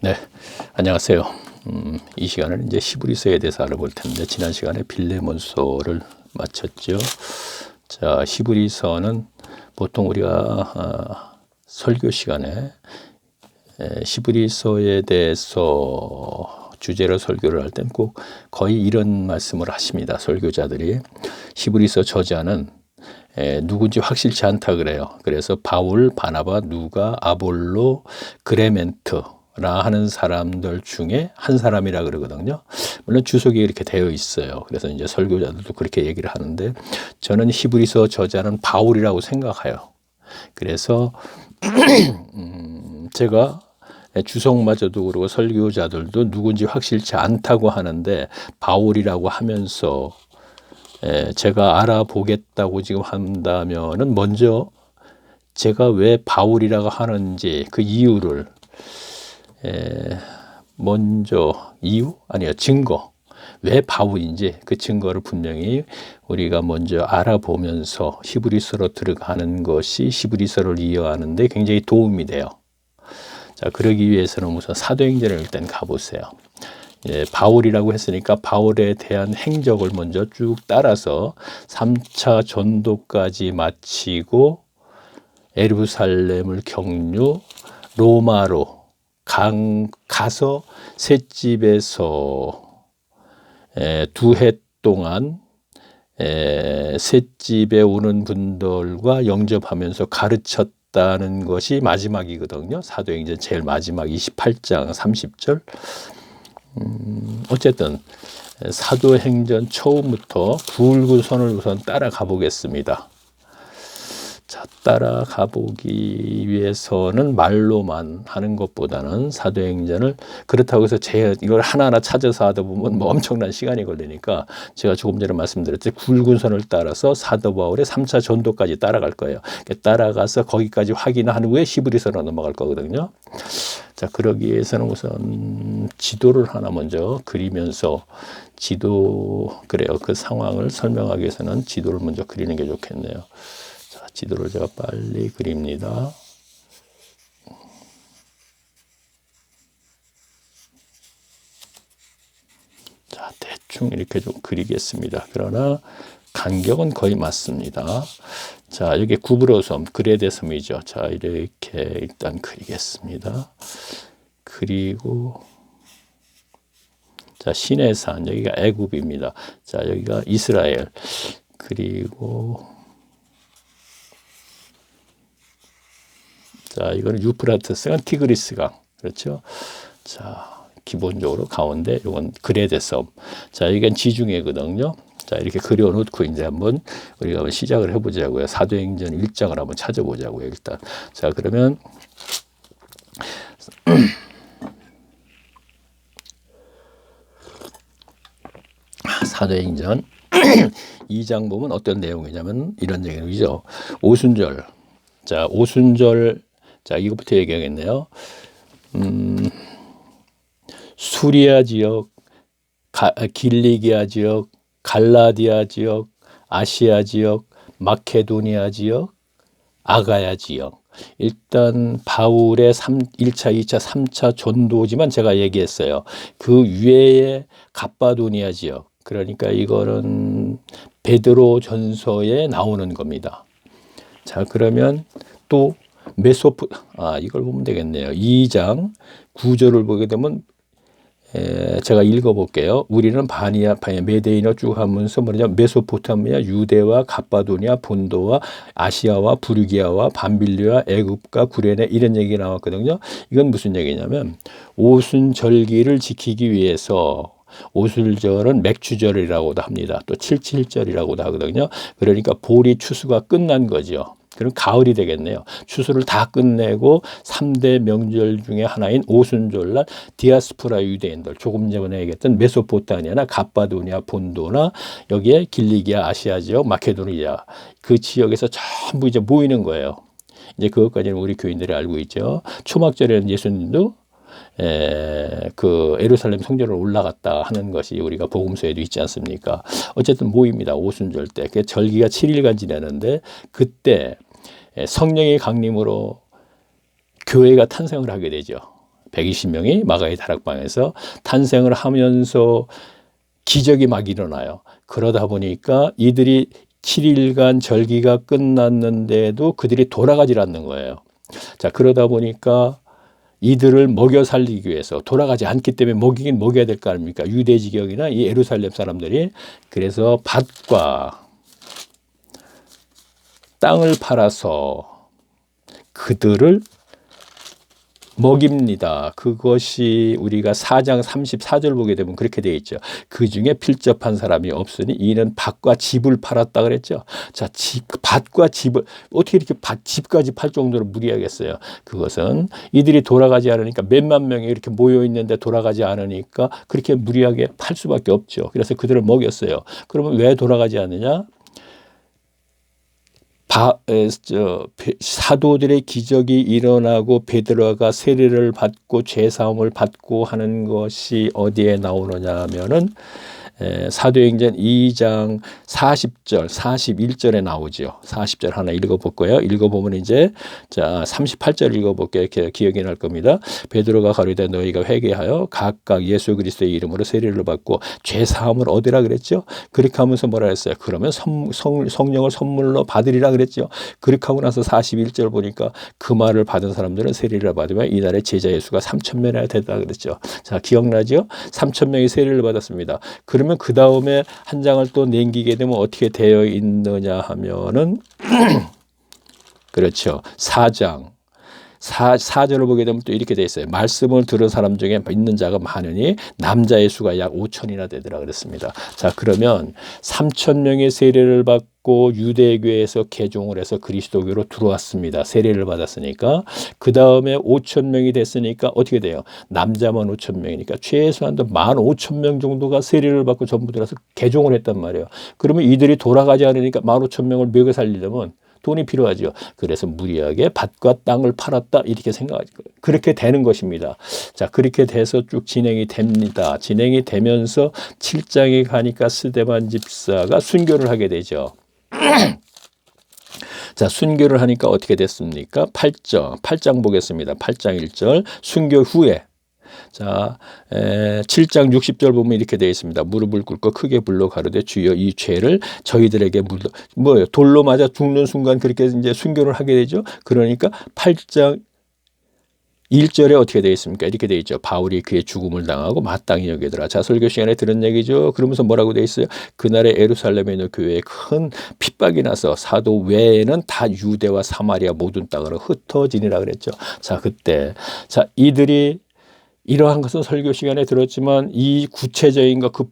네, 안녕하세요. 이 시간은 이제 히브리서에 대해서 알아볼 텐데, 지난 시간에 빌레몬서를 마쳤죠. 자, 히브리서는 보통 우리가 설교 시간에 히브리서에 대해서 주제로 설교를 할 땐 꼭 거의 이런 말씀을 하십니다. 설교자들이 히브리서 저자는 누군지 확실치 않다 그래요. 그래서 바울, 바나바, 누가, 아볼로, 그레멘트 라 하는 사람들 중에 한 사람이라 그러거든요. 물론 주석이 이렇게 되어 있어요. 그래서 이제 설교자들도 그렇게 얘기를 하는데, 저는 히브리서 저자는 바울이라고 생각해요. 그래서 제가 주석마저도 그러고 설교자들도 누군지 확실치 않다고 하는데, 바울이라고 하면서 제가 알아보겠다고 지금 한다면은, 먼저 제가 왜 바울이라고 하는지 그 이유를 먼저 이유? 아니요, 증거. 왜 바울인지 그 증거를 분명히 우리가 먼저 알아보면서 히브리서로 들어가는 것이 히브리서를 이해하는 데 굉장히 도움이 돼요. 자, 그러기 위해서는 우선 사도행전을 일단 가보세요. 바울이라고 했으니까 바울에 대한 행적을 먼저 쭉 따라서 3차 전도까지 마치고 예루살렘을 경유, 로마로 가서 셋집에서 2해 동안 셋집에 오는 분들과 영접하면서 가르쳤다는 것이 마지막이거든요. 사도행전 제일 마지막 28장 30절. 어쨌든 사도행전 처음부터 굵은 선을 우선 따라가 보겠습니다. 자, 따라가 보기 위해서는 말로만 하는 것보다는 사도행전을, 그렇다고 해서 이걸 하나하나 찾아서 하다 보면 뭐 엄청난 시간이 걸리니까, 제가 조금 전에 말씀드렸듯이 굵은 선을 따라서 사도 바울의 3차 전도까지 따라갈 거예요. 따라가서 거기까지 확인한 후에 히브리서로 넘어갈 거거든요. 자, 그러기 위해서는 우선 지도를 하나 먼저 그리면서, 그래요. 그 상황을 설명하기 위해서는 지도를 먼저 그리는 게 좋겠네요. 자, 지도를 제가 빨리 그립니다. 자, 대충 이렇게 좀 그리겠습니다. 그러나 간격은 거의 맞습니다. 자, 여기 구브로섬, 그레데 섬이죠. 자, 이렇게 일단 그리겠습니다. 그리고 자, 시내산, 여기가 애굽입니다. 자, 여기가 이스라엘. 그리고 자, 이거는 유프라테스강, 티그리스강. 그렇죠? 자, 기본적으로 가운데 이건 그레데 섬. 자, 이건 지중해거든요. 자, 이렇게 그려놓고 이제 한번 우리가 한번 시작을 해보자고요. 사도행전 1장을 한번 찾아보자고요, 일단. 자, 그러면 사도행전 2장 보면 어떤 내용이냐면 이런 내용이죠. 오순절. 자, 오순절. 자, 이것부터 얘기하겠네요. 수리아 지역, 길리기아 지역, 갈라디아 지역, 아시아 지역, 마케도니아 지역, 아가야 지역. 일단 바울의 1차, 2차, 3차 전도지만 제가 얘기했어요. 그 위에 갑바도니아 지역. 그러니까 이거는 베드로 전서에 나오는 겁니다. 자, 그러면 또 이걸 보면 되겠네요. 2장 9절을 보게 되면 제가 읽어볼게요. 우리는 메데이너 쭉 하면서 뭐냐면 메소포타미아, 유대와 갑바도니아, 본도와 아시아와 부르기아와 밤빌리와 애굽과 구레네, 이런 얘기 나왔거든요. 이건 무슨 얘기냐면 오순절기를 지키기 위해서, 오순절은 맥추절이라고도 합니다. 또 77절이라고도 하거든요. 그러니까 보리 추수가 끝난 거죠. 그럼 가을이 되겠네요. 추수를 다 끝내고 3대 명절 중에 하나인 오순절날 디아스포라 유대인들, 조금 전에 얘기했던 메소포타미아나 갑바도니아 본도나 여기에 길리기아, 아시아 지역, 마케도니아, 그 지역에서 전부 이제 모이는 거예요. 이제 그것까지는 우리 교인들이 알고 있죠. 초막절에는 예수님도 그 예루살렘 성전으로 올라갔다 하는 것이 우리가 복음서에도 있지 않습니까? 어쨌든 모입니다. 오순절 때. 그 절기가 7일간 지내는데, 그때 성령의 강림으로 교회가 탄생을 하게 되죠. 120명이 마가의 다락방에서 탄생을 하면서 기적이 막 일어나요. 그러다 보니까 이들이 7일간 절기가 끝났는데도 그들이 돌아가질 않는 거예요. 자, 그러다 보니까 이들을 먹여 살리기 위해서 돌아가지 않기 때문에 먹이긴 먹여야 될 거 아닙니까? 유대 지경이나 이 예루살렘 사람들이. 그래서 밭과 땅을 팔아서 그들을 먹입니다. 그것이 우리가 4장 34절 보게 되면 그렇게 되어 있죠. 그 중에 필접한 사람이 없으니 이는 밭과 집을 팔았다 그랬죠. 자, 밭과 집을 어떻게 이렇게 집까지 팔 정도로 무리하겠어요. 그것은 이들이 돌아가지 않으니까 몇만 명이 이렇게 모여 있는데 돌아가지 않으니까 그렇게 무리하게 팔 수밖에 없죠. 그래서 그들을 먹였어요. 그러면 왜 돌아가지 않느냐? 사도들의 기적이 일어나고 베드로가 세례를 받고 죄사함을 받고 하는 것이 어디에 나오느냐 하면은 사도행전 2장 40절, 41절에 나오죠. 40절 하나 읽어볼까요? 읽어보면 이제 자 38절 읽어볼게요. 기억이 날 겁니다. 베드로가 가로되 너희가 회개하여 각각 예수 그리스도의 이름으로 세례를 받고 죄 사함을 얻으라 그랬죠. 그렇게 하면서 뭐라 했어요? 그러면 성령을 선물로 받으리라 그랬죠. 그렇게 하고 나서 41절 보니까 그 말을 받은 사람들은 세례를 받으면 이날에 제자 예수가 3,000명이나 됐다 그랬죠. 자, 기억나죠? 3,000명이 세례를 받았습니다. 그러면 그 다음에 한 장을 또 남기게 되면 어떻게 되어 있느냐 하면은 그렇죠. 4장 4절을 보게 되면 또 이렇게 되어 있어요. 말씀을 들은 사람 중에 믿는 자가 많으니 남자의 수가 약 5천이나 되더라 그랬습니다. 자, 그러면 3,000명의 세례를 받고 유대교에서 개종을 해서 그리스도교로 들어왔습니다. 세례를 받았으니까. 그 다음에 5,000명이 됐으니까 어떻게 돼요? 남자만 5,000명이니까 최소한도 15,000명 정도가 세례를 받고 전부 들어서 개종을 했단 말이에요. 그러면 이들이 돌아가지 않으니까 15,000명을 먹여 살리려면 돈이 필요하죠. 그래서 무리하게 밭과 땅을 팔았다 이렇게 생각하죠. 그렇게 되는 것입니다. 자, 그렇게 돼서 쭉 진행이 됩니다. 진행이 되면서 7장에 가니까 스데반 집사가 순교를 하게 되죠. 자, 순교를 하니까 어떻게 됐습니까? 8장 보겠습니다. 8장 1절 순교 후에 자, 7장 60절 보면 이렇게 되어 있습니다. 무릎을 꿇고 크게 불러 가로되 주여 이 죄를 저희들에게 뭐예요? 돌로 맞아 죽는 순간 그렇게 이제 순교를 하게 되죠. 그러니까 8장 1절에 어떻게 되어 있습니까? 이렇게 되어 있죠. 바울이 그의 죽음을 당하고 마땅히 여기더라. 자, 설교 시간에 들은 얘기죠. 그러면서 뭐라고 되어 있어요? 그날에 예루살렘에 있는 교회에 큰 핍박이 나서 사도 외에는 다 유대와 사마리아 모든 땅으로 흩어지니라 그랬죠. 자, 그때 자 이들이 이러한 것은 설교 시간에 들었지만 이 구체적인 것, 그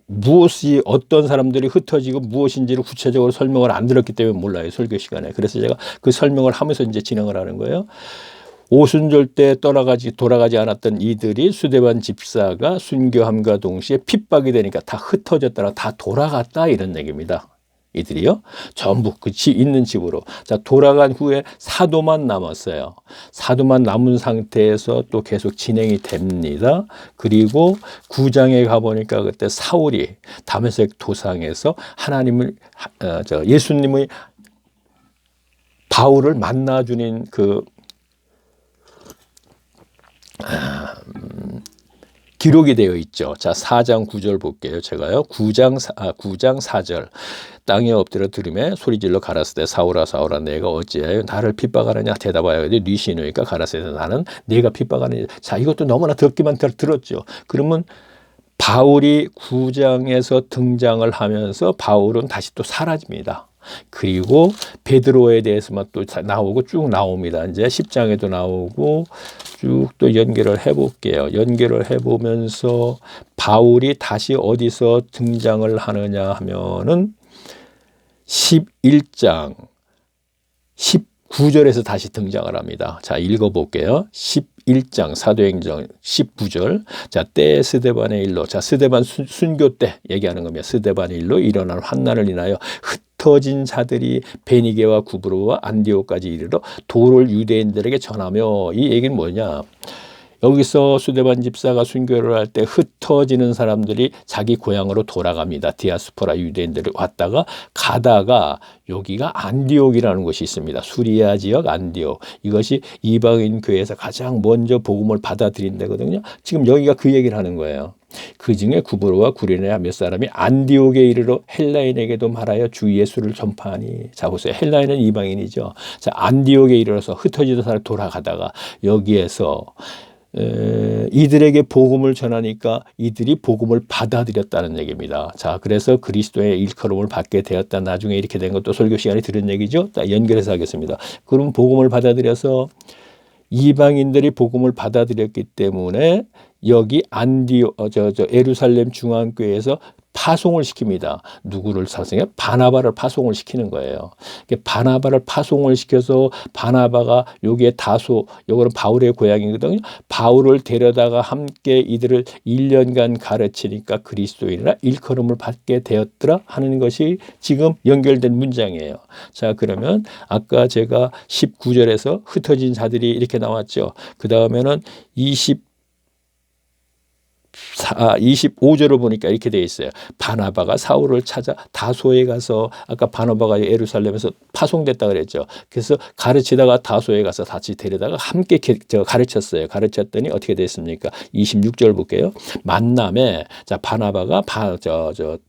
무엇이 어떤 사람들이 흩어지고 무엇인지를 구체적으로 설명을 안 들었기 때문에 몰라요. 설교 시간에. 그래서 제가 그 설명을 하면서 이제 진행을 하는 거예요. 오순절 때 돌아가지 않았던 이들이 스데반 집사가 순교함과 동시에 핍박이 되니까 다 흩어졌다가 다 돌아갔다 이런 얘기입니다. 이들이요. 전부 그 있는 집으로. 자, 돌아간 후에 사도만 남았어요. 사도만 남은 상태에서 또 계속 진행이 됩니다. 그리고 9장에 가보니까 그때 사울이 다메섹 도상에서 예수님의 바울을 만나주는 그 기록이 되어 있죠. 자, 4장 9절 볼게요. 제가요. 9장 4절. 땅에 엎드려 들으며 소리질러 가라사대 사울아 사울아 내가 어찌하여 나를 핍박하느냐 대답하여 네 신우니까 가라사대 나는 네가 핍박하느냐. 자, 이것도 너무나 듣기만 들었죠. 그러면 바울이 9장에서 등장을 하면서 바울은 다시 또 사라집니다. 그리고 베드로에 대해서만 또 나오고 쭉 나옵니다. 이제 10장에도 나오고 쭉 또 연결을 해볼게요. 연결을 해보면서 바울이 다시 어디서 등장을 하느냐 하면은 11장 19절에서 다시 등장을 합니다. 자, 읽어볼게요. 11장 사도행전 19절. 자, 때 스데반의 일로. 자, 스데반 순교 때 얘기하는 겁니다. 스데반의 일로 일어난 환난을 인하여 흩어진 자들이 베니게와 구브로와 안디오까지 이르러 도를 유대인들에게 전하며 이 얘기는 뭐냐? 여기서 수데반 집사가 순교를 할 때 흩어지는 사람들이 자기 고향으로 돌아갑니다. 디아스포라 유대인들이 왔다가 가다가 여기가 안디옥이라는 곳이 있습니다. 수리아 지역 안디옥. 이것이 이방인 교회에서 가장 먼저 복음을 받아들인 데거든요. 지금 여기가 그 얘기를 하는 거예요. 그 중에 구브로와 구레네 몇 사람이 안디옥에 이르러 헬라인에게도 말하여 주 예수를 전파하니. 자 보세요. 헬라인은 이방인이죠. 자 안디옥에 이르러서 흩어지던 사람 돌아가다가 여기에서 이들에게 복음을 전하니까 이들이 복음을 받아들였다는 얘기입니다. 자, 그래서 그리스도의 일컬음을 받게 되었다. 나중에 이렇게 된 것도 설교 시간에 들은 얘기죠. 자, 연결해서 하겠습니다. 그럼 복음을 받아들여서 이방인들이 복음을 받아들였기 때문에 여기 예루살렘 중앙교회에서 파송을 시킵니다. 누구를 사성해? 바나바를 파송을 시키는 거예요. 바나바를 파송을 시켜서 바나바가 여기에 다소, 이거는 바울의 고향이거든요. 바울을 데려다가 함께 이들을 1년간 가르치니까 그리스도인이라 일컬음을 받게 되었더라 하는 것이 지금 연결된 문장이에요. 자, 그러면 아까 제가 19절에서 흩어진 자들이 이렇게 나왔죠. 그 다음에는 25절을 보니까 이렇게 되어 있어요. 바나바가 사울을 찾아 다소에 가서, 아까 바나바가 예루살렘에서 파송됐다 그랬죠. 그래서 가르치다가 다소에 가서 같이 데려다가 함께 가르쳤어요. 가르쳤더니 어떻게 됐습니까? 26절 볼게요. 만남에, 자, 바나바가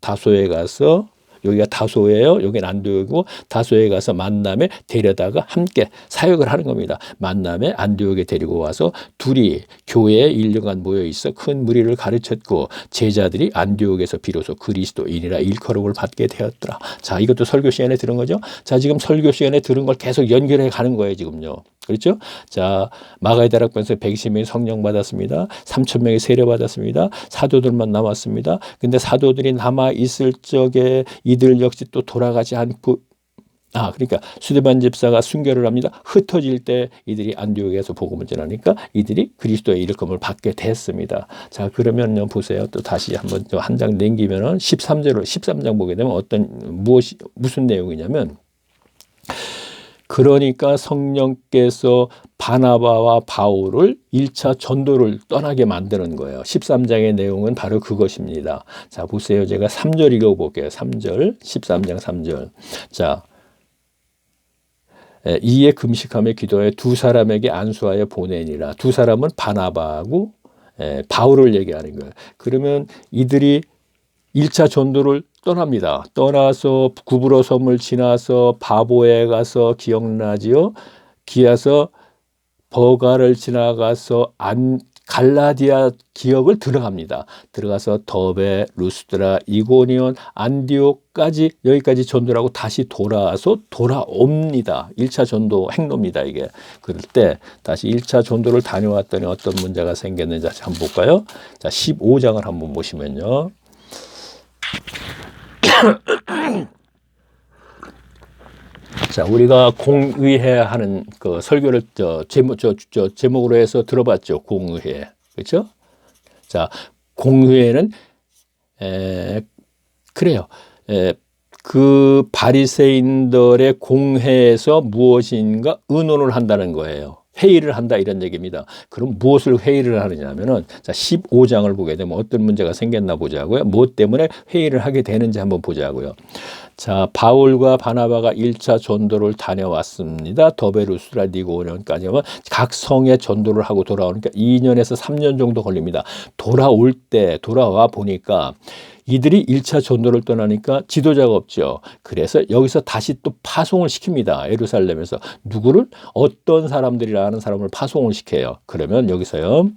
다소에 가서, 여기가 다소예요. 여기는 안디옥이고 다소에 가서 만남에 데려다가 함께 사역을 하는 겁니다. 만남에 안디옥에 데리고 와서 둘이 교회에 1년간 모여 있어 큰 무리를 가르쳤고 제자들이 안디옥에서 비로소 그리스도인이라 일컬음을 받게 되었더라. 자, 이것도 설교 시간에 들은 거죠. 자, 지금 설교 시간에 들은 걸 계속 연결해 가는 거예요, 지금요. 그렇죠? 자, 마가의 다락방에서 120명이 성령 받았습니다. 3,000명이 세례 받았습니다. 사도들만 남았습니다. 근데 사도들이 남아 있을 적에 이들 역시 또 돌아가지 않고, 그러니까 수데반 집사가 순교를 합니다. 흩어질 때 이들이 안디옥에서 복음을 전하니까 이들이 그리스도의 일컬음을 받게 됐습니다. 자, 그러면요, 보세요. 또 다시 한번 한 장 넘기면은 13장 보게 되면 무슨 내용이냐면, 그러니까 성령께서 바나바와 바울을 1차 전도를 떠나게 만드는 거예요. 13장의 내용은 바로 그것입니다. 자, 보세요. 제가 3절 읽어볼게요. 3절, 13장 3절. 자, 이에 금식하며 기도하여 두 사람에게 안수하여 보내니라. 두 사람은 바나바하고 바울을 얘기하는 거예요. 그러면 이들이 1차 전도를 떠납니다. 떠나서 구브로 섬을 지나서 바보에 가서, 기억나지요? 기어서 버가를 지나가서 갈라디아 기역을 들어갑니다. 들어가서 더베, 루스드라, 이고니온, 안디옥까지, 여기까지 전도를 하고 다시 돌아옵니다. 1차 전도 행로입니다, 이게. 그럴 때 다시 1차 전도를 다녀왔더니 어떤 문제가 생겼는지 한번 볼까요? 자, 15장을 한번 보시면요. 자, 우리가 공의회 하는 그 설교를 제목으로 해서 들어봤죠. 공의회. 그렇죠? 자, 공의회는 그래요. 그 바리새인들의 공회에서 무엇인가 의논을 한다는 거예요. 회의를 한다 이런 얘기입니다. 그럼 무엇을 회의를 하느냐면은, 자, 15장을 보게 되면 어떤 문제가 생겼나 보자고요. 무엇 때문에 회의를 하게 되는지 한번 보자고요. 자, 바울과 바나바가 1차 전도를 다녀왔습니다. 더베, 루스드라, 니고온까지 하면 각 성에 전도를 하고 돌아오니까 2년에서 3년 정도 걸립니다. 돌아와 보니까 이들이 1차 전도를 떠나니까 지도자가 없죠. 그래서 여기서 다시 또 파송을 시킵니다. 예루살렘에서. 누구를? 어떤 사람들이라는 사람을 파송을 시켜요. 그러면 여기서요,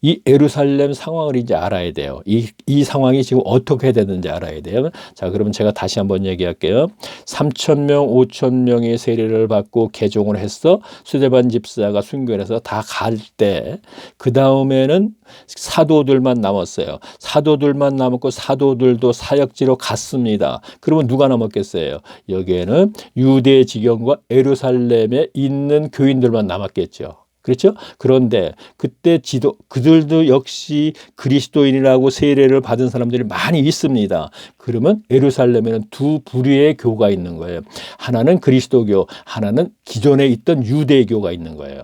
이 예루살렘 상황을 이제 알아야 돼요. 이 상황이 지금 어떻게 되는지 알아야 돼요. 자, 그러면 제가 다시 한번 얘기할게요. 3,000명, 5,000명의 세례를 받고 개종을 했어. 수데반 집사가 순교해서 다 갈 때, 그 다음에는 사도들만 남았어요. 사도들만 남았고 사도들도 사역지로 갔습니다. 그러면 누가 남았겠어요? 여기에는 유대 지경과 예루살렘에 있는 교인들만 남았겠죠. 그렇죠? 그런데 그때 그들도 역시 그리스도인이라고 세례를 받은 사람들이 많이 있습니다. 그러면 예루살렘에는 두 부류의 교가 있는 거예요. 하나는 그리스도교, 하나는 기존에 있던 유대교가 있는 거예요.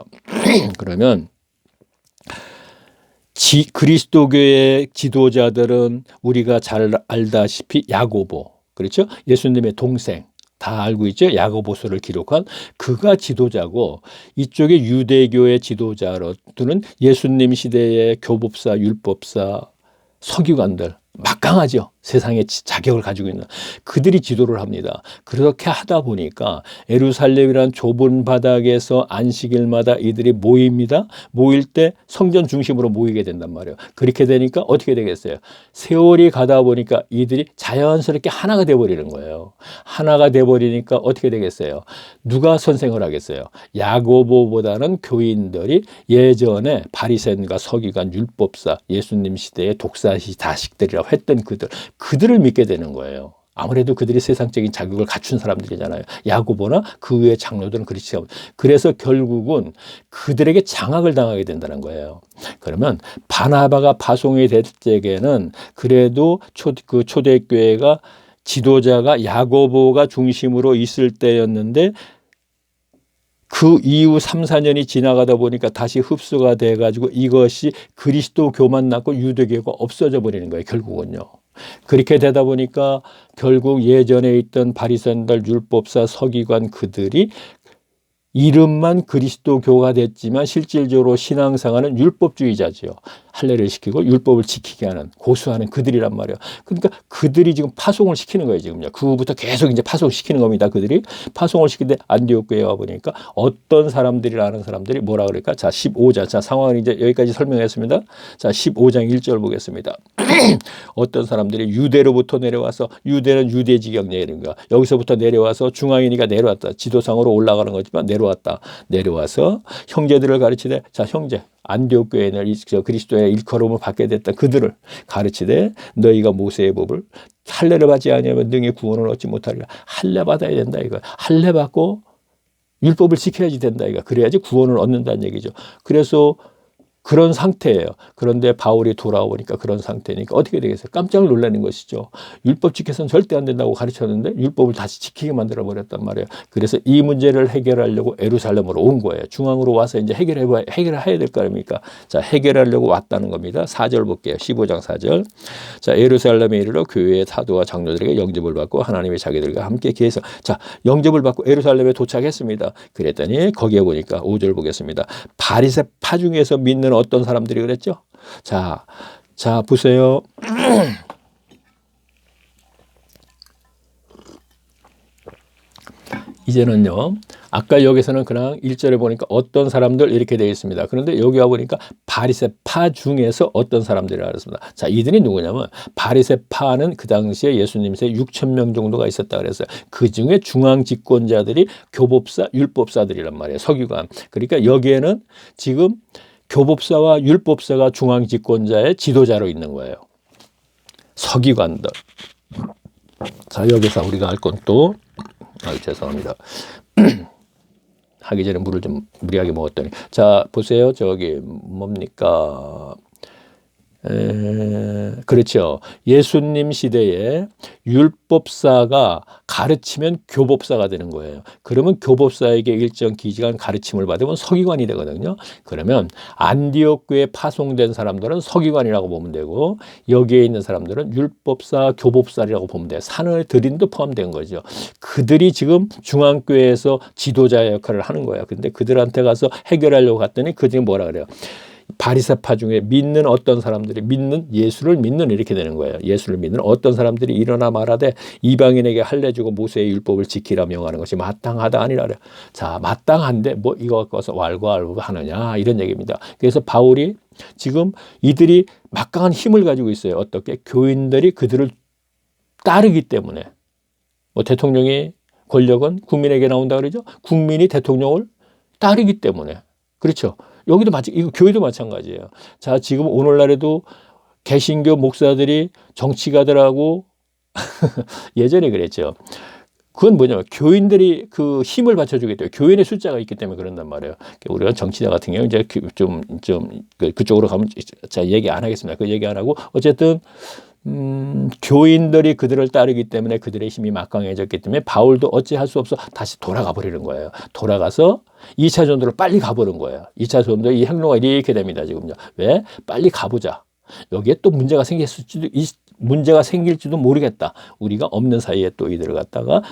그러면 그리스도교의 지도자들은 우리가 잘 알다시피 야고보, 그렇죠? 예수님의 동생, 다 알고 있죠? 야고보서를 기록한 그가 지도자고, 이쪽에 유대교의 지도자들은 예수님 시대의 교법사, 율법사, 서기관들, 막강하죠. 세상에 자격을 가지고 있는 그들이 지도를 합니다. 그렇게 하다 보니까 예루살렘이란 좁은 바닥에서 안식일마다 이들이 모입니다. 모일 때 성전 중심으로 모이게 된단 말이에요. 그렇게 되니까 어떻게 되겠어요? 세월이 가다 보니까 이들이 자연스럽게 하나가 돼버리는 거예요. 하나가 돼버리니까 어떻게 되겠어요? 누가 선생을 하겠어요? 야고보보다는 교인들이 예전에 바리새인과 서기관, 율법사, 예수님 시대의 독사시 자식들이라고 했던 그들을 믿게 되는 거예요. 아무래도 그들이 세상적인 자격을 갖춘 사람들이잖아요. 야고보나 그 외의 장로들은 그렇지 않아요. 그래서 결국은 그들에게 장악을 당하게 된다는 거예요. 그러면 바나바가 파송이 될 때에는 그래도 초대교회가 지도자가 야고보가 중심으로 있을 때였는데, 그 이후 3, 4년이 지나가다 보니까 다시 흡수가 돼가지고 이것이 그리스도교만 남고 유대교가 없어져 버리는 거예요. 결국은요. 그렇게 되다 보니까 결국 예전에 있던 바리새인들, 율법사, 서기관 그들이 이름만 그리스도교가 됐지만 실질적으로 신앙생활은 율법주의자죠. 할례를 시키고 율법을 지키게 하는, 고수하는 그들이란 말이에요. 그러니까 그들이 지금 파송을 시키는 거예요. 지금요. 그후부터 계속 이제 파송시키는 겁니다. 그들이 파송을 시키는데 안디옥 교회에 와 보니까 어떤 사람들이라는 사람들이 뭐라 그럴까? 자, 15장. 자, 상황을 이제 여기까지 설명했습니다. 자, 15장 1절 보겠습니다. 어떤 사람들이 유대로부터 내려와서, 유대는 유대 지경 내리는 거야. 여기서부터 내려와서 중앙이니까 내려왔다. 지도상으로 올라가는 거지만 내려와서 형제들을 가르치되, 자, 형제, 안디옥 교회는 그리스도의 일컬음을 받게 됐다. 그들을 가르치되 너희가 모세의 법을 할례를 받지 아니하면 능히 구원을 얻지 못하리라. 할례 받아야 된다 이거. 할례 받고 율법을 지켜야지 된다 이거. 그래야지 구원을 얻는다는 얘기죠. 그래서 그런 상태예요. 그런데 바울이 돌아오니까 그런 상태니까 어떻게 되겠어요? 깜짝 놀라는 것이죠. 율법 지켜서는 절대 안 된다고 가르쳤는데 율법을 다시 지키게 만들어 버렸단 말이에요. 그래서 이 문제를 해결하려고 예루살렘으로 온 거예요. 중앙으로 와서 이제 해결해야 될 거 아닙니까? 자, 해결하려고 왔다는 겁니다. 4절 볼게요. 15장 4절. 자, 예루살렘에 이르러 교회의 사도와 장로들에게 영접을 받고 하나님의 자기들과 함께 계속, 자, 영접을 받고 예루살렘에 도착했습니다. 그랬더니 거기에 보니까 5절 보겠습니다. 바리새파 중에서 믿는 어떤 사람들이 그랬죠? 자, 보세요. 이제는요, 아까 여기서는 그냥 1절에 보니까 어떤 사람들 이렇게 되어 있습니다. 그런데 여기 와 보니까 바리새파 중에서 어떤 사람들이라고 했습니다. 자, 이들이 누구냐면 바리새파는 그 당시에 예수님 세 6천 명 정도가 있었다 그랬어요. 그 중에 중앙 집권자들이 교법사, 율법사들이란 말이에요. 서기관. 그러니까 여기에는 지금 교법사와 율법사가 중앙 집권자의 지도자로 있는 거예요. 서기관들. 자, 여기서 우리가 알 건 또, 죄송합니다. 하기 전에 물을 좀 무리하게 먹었더니. 자, 보세요. 저기 뭡니까? 그렇죠. 예수님 시대에 율법사가 가르치면 교법사가 되는 거예요. 그러면 교법사에게 일정 기간 가르침을 받으면 서기관이 되거든요. 그러면 안디옥 교회에 파송된 사람들은 서기관이라고 보면 되고, 여기에 있는 사람들은 율법사, 교법사라고 보면 돼요. 산허드린도 포함된 거죠. 그들이 지금 중앙교회에서 지도자 역할을 하는 거예요. 근데 그들한테 가서 해결하려고 갔더니 그들이 뭐라 그래요? 바리새파 중에 믿는 어떤 사람들이, 예수를 믿는 이렇게 되는 거예요. 예수를 믿는 어떤 사람들이 일어나 말하되 이방인에게 할례 주고 모세의 율법을 지키라 명하는 것이 마땅하다 아니라. 자, 마땅한데 뭐 이거 갖고서 왈가왈부 하느냐 이런 얘기입니다. 그래서 바울이 지금 이들이 막강한 힘을 가지고 있어요. 어떻게? 교인들이 그들을 따르기 때문에. 뭐 대통령의 권력은 국민에게 나온다 그러죠. 국민이 대통령을 따르기 때문에. 그렇죠. 여기도 이거 교회도 마찬가지예요. 자, 지금 오늘날에도 개신교 목사들이 정치가들하고 예전에 그랬죠. 그건 뭐냐면 교인들이 그 힘을 받쳐주게 돼요. 교인의 숫자가 있기 때문에 그런단 말이에요. 우리가 정치자 같은 경우 이제 그쪽으로 가면 자, 얘기 안 하겠습니다. 그 얘기 안 하고 어쨌든 교인들이 그들을 따르기 때문에 그들의 힘이 막강해졌기 때문에 바울도 어찌할 수 없어 다시 돌아가 버리는 거예요. 돌아가서 2차 전도를 빨리 가보는 거예요. 2차 전도 이 행로가 이렇게 됩니다. 지금요. 왜? 빨리 가보자. 여기에 또 문제가 생길지도 모르겠다. 우리가 없는 사이에 또 이들을 갖다가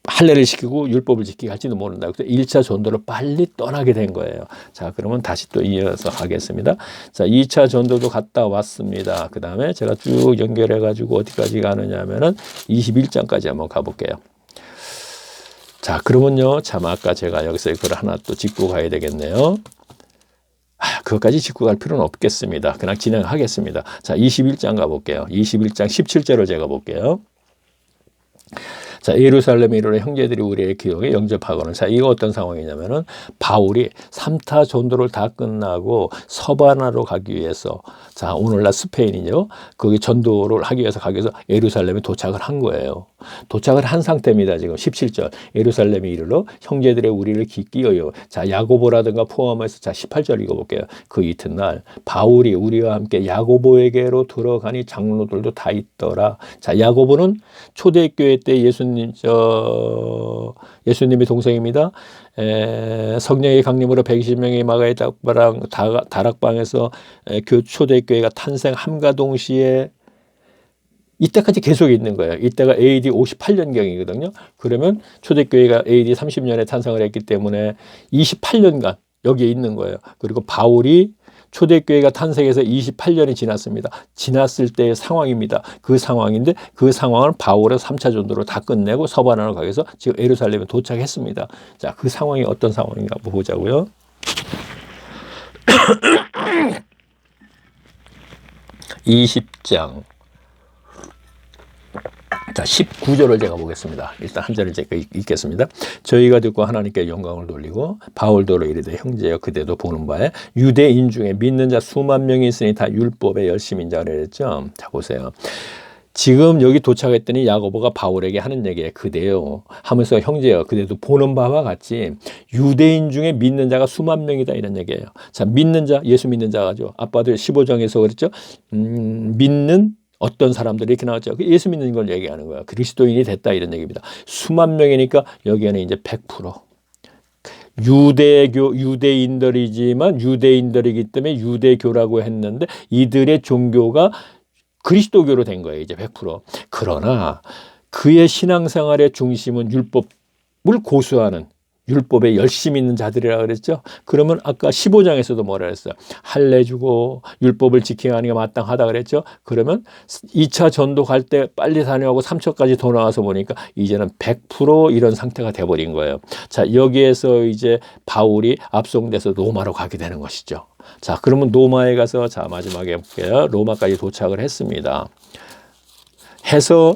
할례를 시키고 율법을 지키게 할지도 모른다. 그래서 1차 전도를 빨리 떠나게 된 거예요. 자, 그러면 다시 또 이어서 하겠습니다. 자, 2차 전도도 갔다 왔습니다. 그 다음에 제가 쭉 연결해 가지고 어디까지 가느냐 하면은 21장까지 한번 가볼게요. 자, 그러면요. 참 아까 제가 여기서 그걸 하나 또 짚고 가야 되겠네요. 그것까지 짚고 갈 필요는 없겠습니다. 그냥 진행하겠습니다. 자, 21장 가볼게요. 21장 17절을 제가 볼게요. 자, 예루살렘에 이르러 형제들이 우리의 기록에 영접하거늘. 자, 이거 어떤 상황이냐면은 바울이 3타 전도를 다 끝나고 서바나로 가기 위해서, 자, 오늘날 스페인이죠. 거기 전도를 하기 위해서 가기 위해서 예루살렘에 도착을 한 거예요. 도착을 한 상태입니다. 지금 17절. 예루살렘에 이르러 형제들의 우리를 깊이 여여. 자, 야고보라든가 포함해서 자, 18절 읽어볼게요. 그 이튿날 바울이 우리와 함께 야고보에게로 들어가니 장로들도 다 있더라. 자, 야고보는 초대교회 때 예수님의 동생입니다. 성령의 강림으로 120명의 마가의 다락방에서 초대교회가 탄생함과 동시에 이때까지 계속 있는 거예요. 이때가 AD 58년경이거든요. 그러면 초대교회가 AD 30년에 탄생을 했기 때문에 28년간 여기에 있는 거예요. 그리고 바울이 초대교회가 탄생해서 28년이 지났습니다. 지났을 때의 상황입니다. 그 상황인데 그 상황을 바울은 3차 전도로 다 끝내고 서바나로 가기 위해서 지금 예루살렘에 도착했습니다. 자, 그 상황이 어떤 상황인가 보자고요. 20장 자, 19절을 제가 보겠습니다. 일단 한 절을 제가 읽겠습니다. 저희가 듣고 하나님께 영광을 돌리고 바울도로 이르되 형제여 그대도 보는 바에 유대인 중에 믿는 자 수만 명이 있으니 다 율법의 열심인 자라 그랬죠. 자, 보세요. 지금 여기 도착했더니 야고보가 바울에게 하는 얘기예요. 그대요 하면서 형제여 그대도 보는 바와 같이 유대인 중에 믿는 자가 수만 명이다 이런 얘기예요. 자, 믿는 자, 예수 믿는 자가죠. 아빠도 15장에서 그랬죠. 믿는 어떤 사람들이 이렇게 나왔죠. 예수 믿는 걸 얘기하는 거야. 그리스도인이 됐다 이런 얘기입니다. 수만 명이니까 여기에는 이제 100% 유대인들이지만 유대인들이기 때문에 유대교라고 했는데 이들의 종교가 그리스도교로 된 거예요. 이제 100%. 그러나 그의 신앙생활의 중심은 율법을 고수하는 율법에 열심히 있는 자들이라 그랬죠. 그러면 아까 15장에서도 뭐라 그랬어요? 할례 주고 율법을 지키는 게 마땅하다 그랬죠. 그러면 2차 전도 갈 때 빨리 다녀가고 3차까지 더 나와서 보니까 이제는 100% 이런 상태가 돼버린 거예요. 자, 여기에서 이제 바울이 압송돼서 로마로 가게 되는 것이죠. 자, 그러면 로마에 가서 자, 마지막에 볼게요. 로마까지 도착을 했습니다. 해서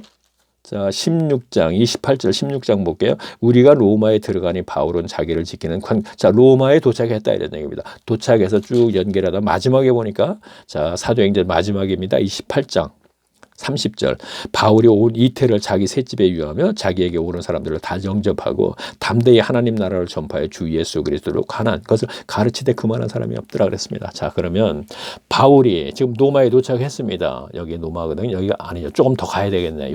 자, 16장, 28절 16장 볼게요. 우리가 로마에 들어가니 바울은 자기를 지키는 자, 로마에 도착했다 이런 얘기입니다. 도착해서 쭉 연결하다 마지막에 보니까 자, 사도행전 마지막입니다. 28장 30절 바울이 온 이태를 자기 셋집에 유하며 자기에게 오는 사람들을 다 영접하고 담대히 하나님 나라를 전파해 주 예수 그리스도로 관한 것을 가르치되 그만한 사람이 없더라 그랬습니다. 자, 그러면 바울이 지금 로마에 도착했습니다. 여기 로마거든요. 여기가 아니죠. 조금 더 가야 되겠네.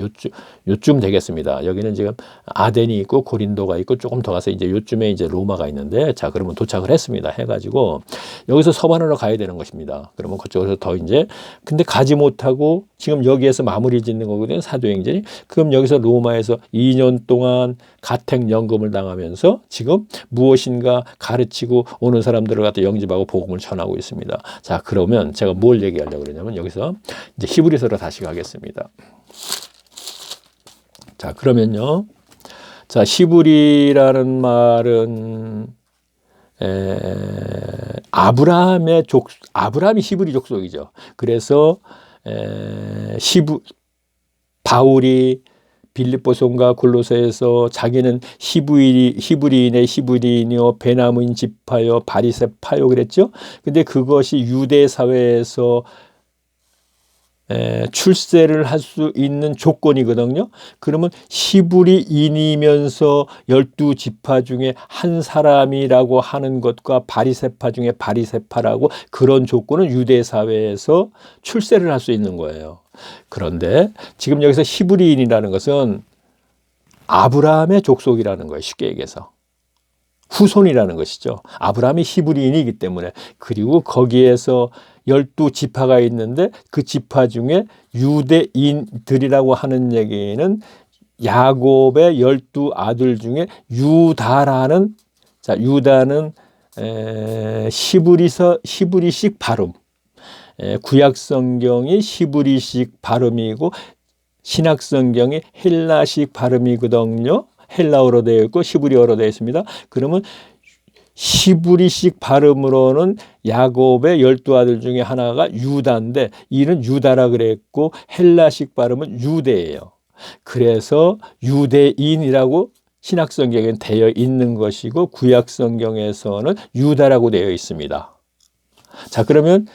요쯤 되겠습니다. 여기는 지금 아덴이 있고 고린도가 있고 조금 더 가서 이제 요쯤에 이제 로마가 있는데 자, 그러면 도착을 했습니다. 해가지고 여기서 서반으로 가야 되는 것입니다. 그러면 그쪽에서 더 이제 근데 가지 못하고 지금 여기에서 마무리 짓는 거거든요. 사도행전이. 그럼 여기서 로마에서 2년 동안 가택연금을 당하면서 지금 무엇인가 가르치고 오는 사람들을 갖다 영접하고 복음을 전하고 있습니다. 자, 그러면 제가 뭘 얘기하려고 그러냐면 여기서 이제 히브리서로 다시 가겠습니다. 자, 그러면요. 자, 히브리라는 말은 아브라함이 히브리 족속이죠. 그래서 바울이 빌립보서인가 골로새에서 자기는 히브리인의 히브리인이요 베냐민 지파요 바리새파요 그랬죠. 근데 그것이 유대 사회에서 출세를 할 수 있는 조건이거든요. 그러면 히브리인이면서 12지파 중에 한 사람이라고 하는 것과 바리새파 중에 바리새파라고 그런 조건은 유대 사회에서 출세를 할 수 있는 거예요. 그런데 지금 여기서 히브리인이라는 것은 아브라함의 족속이라는 거예요. 쉽게 얘기해서. 후손이라는 것이죠. 아브라함이 히브리인이기 때문에. 그리고 거기에서 12지파가 있는데 그 지파 중에 유대인들이라고 하는 얘기는 야곱의 12아들 중에 유다라는, 자, 유다는 히브리식 발음, 구약 성경이 히브리식 발음이고 신약 성경이 헬라식 발음이거든요. 헬라어로 되어 있고 히브리어로 되어 있습니다. 그러면 히브리식 발음으로는 야곱의 12아들 중에 하나가 유다인데 이는 유다라 그랬고 헬라식 발음은 유대예요. 그래서 유대인이라고 신약 성경에 되어 있는 것이고 구약 성경에서는 유다라고 되어 있습니다. 자, 그러면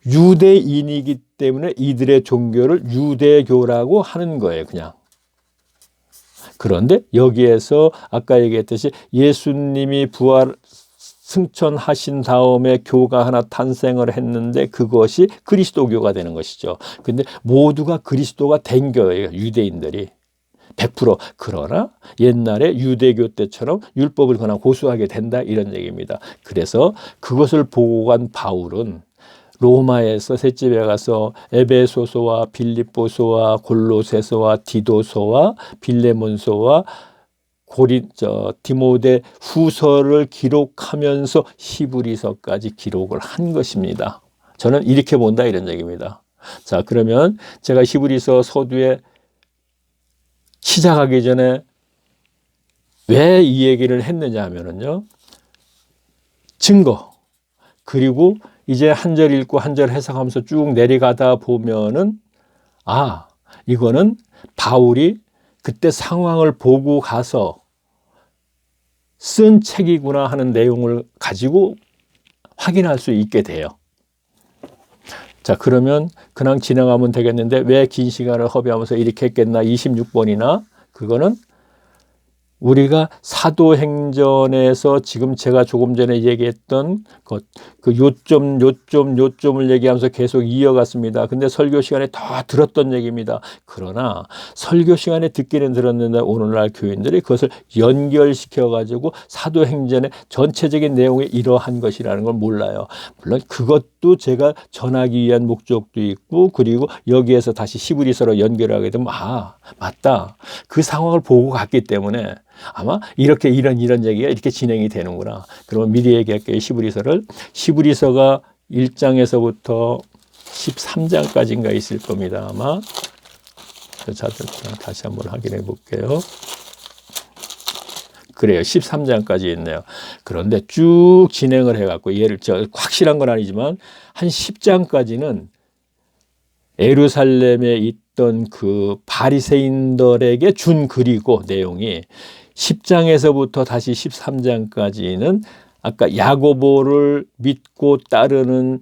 유대인이기 때문에 이들의 종교를 유대교라고 하는 거예요, 그냥. 그런데 여기에서 아까 얘기했듯이 예수님이 부활 승천하신 다음에 교가 하나 탄생을 했는데 그것이 그리스도교가 되는 것이죠. 근데 모두가 그리스도가 된 거예요, 유대인들이. 100%. 그러나 옛날에 유대교 때처럼 율법을 그냥 고수하게 된다 이런 얘기입니다. 그래서 그것을 보고 간 바울은 로마에서 셋집에 가서 에베소서와 빌립보서와 골로새서와 디도서와 빌레몬서와 디모데 후서를 기록하면서 히브리서까지 기록을 한 것입니다. 저는 이렇게 본다 이런 얘기입니다. 자, 그러면 제가 히브리서 서두에 시작하기 전에 왜 이 얘기를 했느냐 하면은요, 증거, 그리고 이제 한 절 읽고 한 절 해석하면서 쭉 내려가다 보면은 이거는 바울이 그때 상황을 보고 가서 쓴 책이구나 하는 내용을 가지고 확인할 수 있게 돼요. 자, 그러면 그냥 진행하면 되겠는데 왜 긴 시간을 허비하면서 이렇게 했겠나? 26번이나 그거는 우리가 사도행전에서 지금 제가 조금 전에 얘기했던 그 요점을 얘기하면서 계속 이어갔습니다. 근데 설교 시간에 다 들었던 얘기입니다. 그러나 설교 시간에 듣기는 들었는데 오늘날 교인들이 그것을 연결시켜가지고 사도행전의 전체적인 내용이 이러한 것이라는 걸 몰라요. 물론 그것도 제가 전하기 위한 목적도 있고 그리고 여기에서 다시 히브리서로 연결하게 되면 맞다. 그 상황을 보고 갔기 때문에 아마 이런 얘기가 이렇게 진행이 되는구나. 그러면 미리 얘기할게요. 히브리서가 1장에서부터 13장까지인가 있을 겁니다. 아마 다시 한번 확인해 볼게요. 그래요. 13장까지 있네요. 그런데 쭉 진행을 해갖고 확실한 건 아니지만 한 10장까지는 예루살렘에 있던 그 바리새인들에게 준 글이고 내용이 10장에서부터 다시 13장까지는 아까 야고보를 믿고 따르는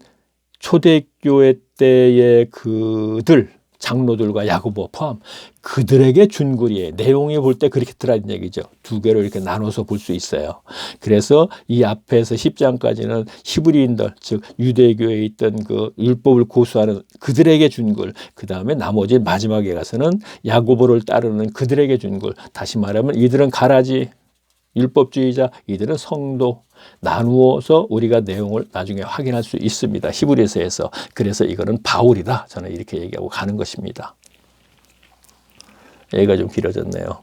초대교회 때의 그들 장로들과 야고보 포함 그들에게 준 글이에요. 내용이 볼 때 그렇게 들어있는 얘기죠. 두 개로 이렇게 나눠서 볼 수 있어요. 그래서 이 앞에서 10장까지는 히브리인들 즉 유대교에 있던 그 율법을 고수하는 그들에게 준 글, 그 다음에 나머지 마지막에 가서는 야고보를 따르는 그들에게 준 글. 다시 말하면 이들은 가라지 율법주의자, 이들은 성도 나누어서 우리가 내용을 나중에 확인할 수 있습니다. 히브리서에서. 그래서 이거는 바울이다. 저는 이렇게 얘기하고 가는 것입니다. 얘기가 좀 길어졌네요.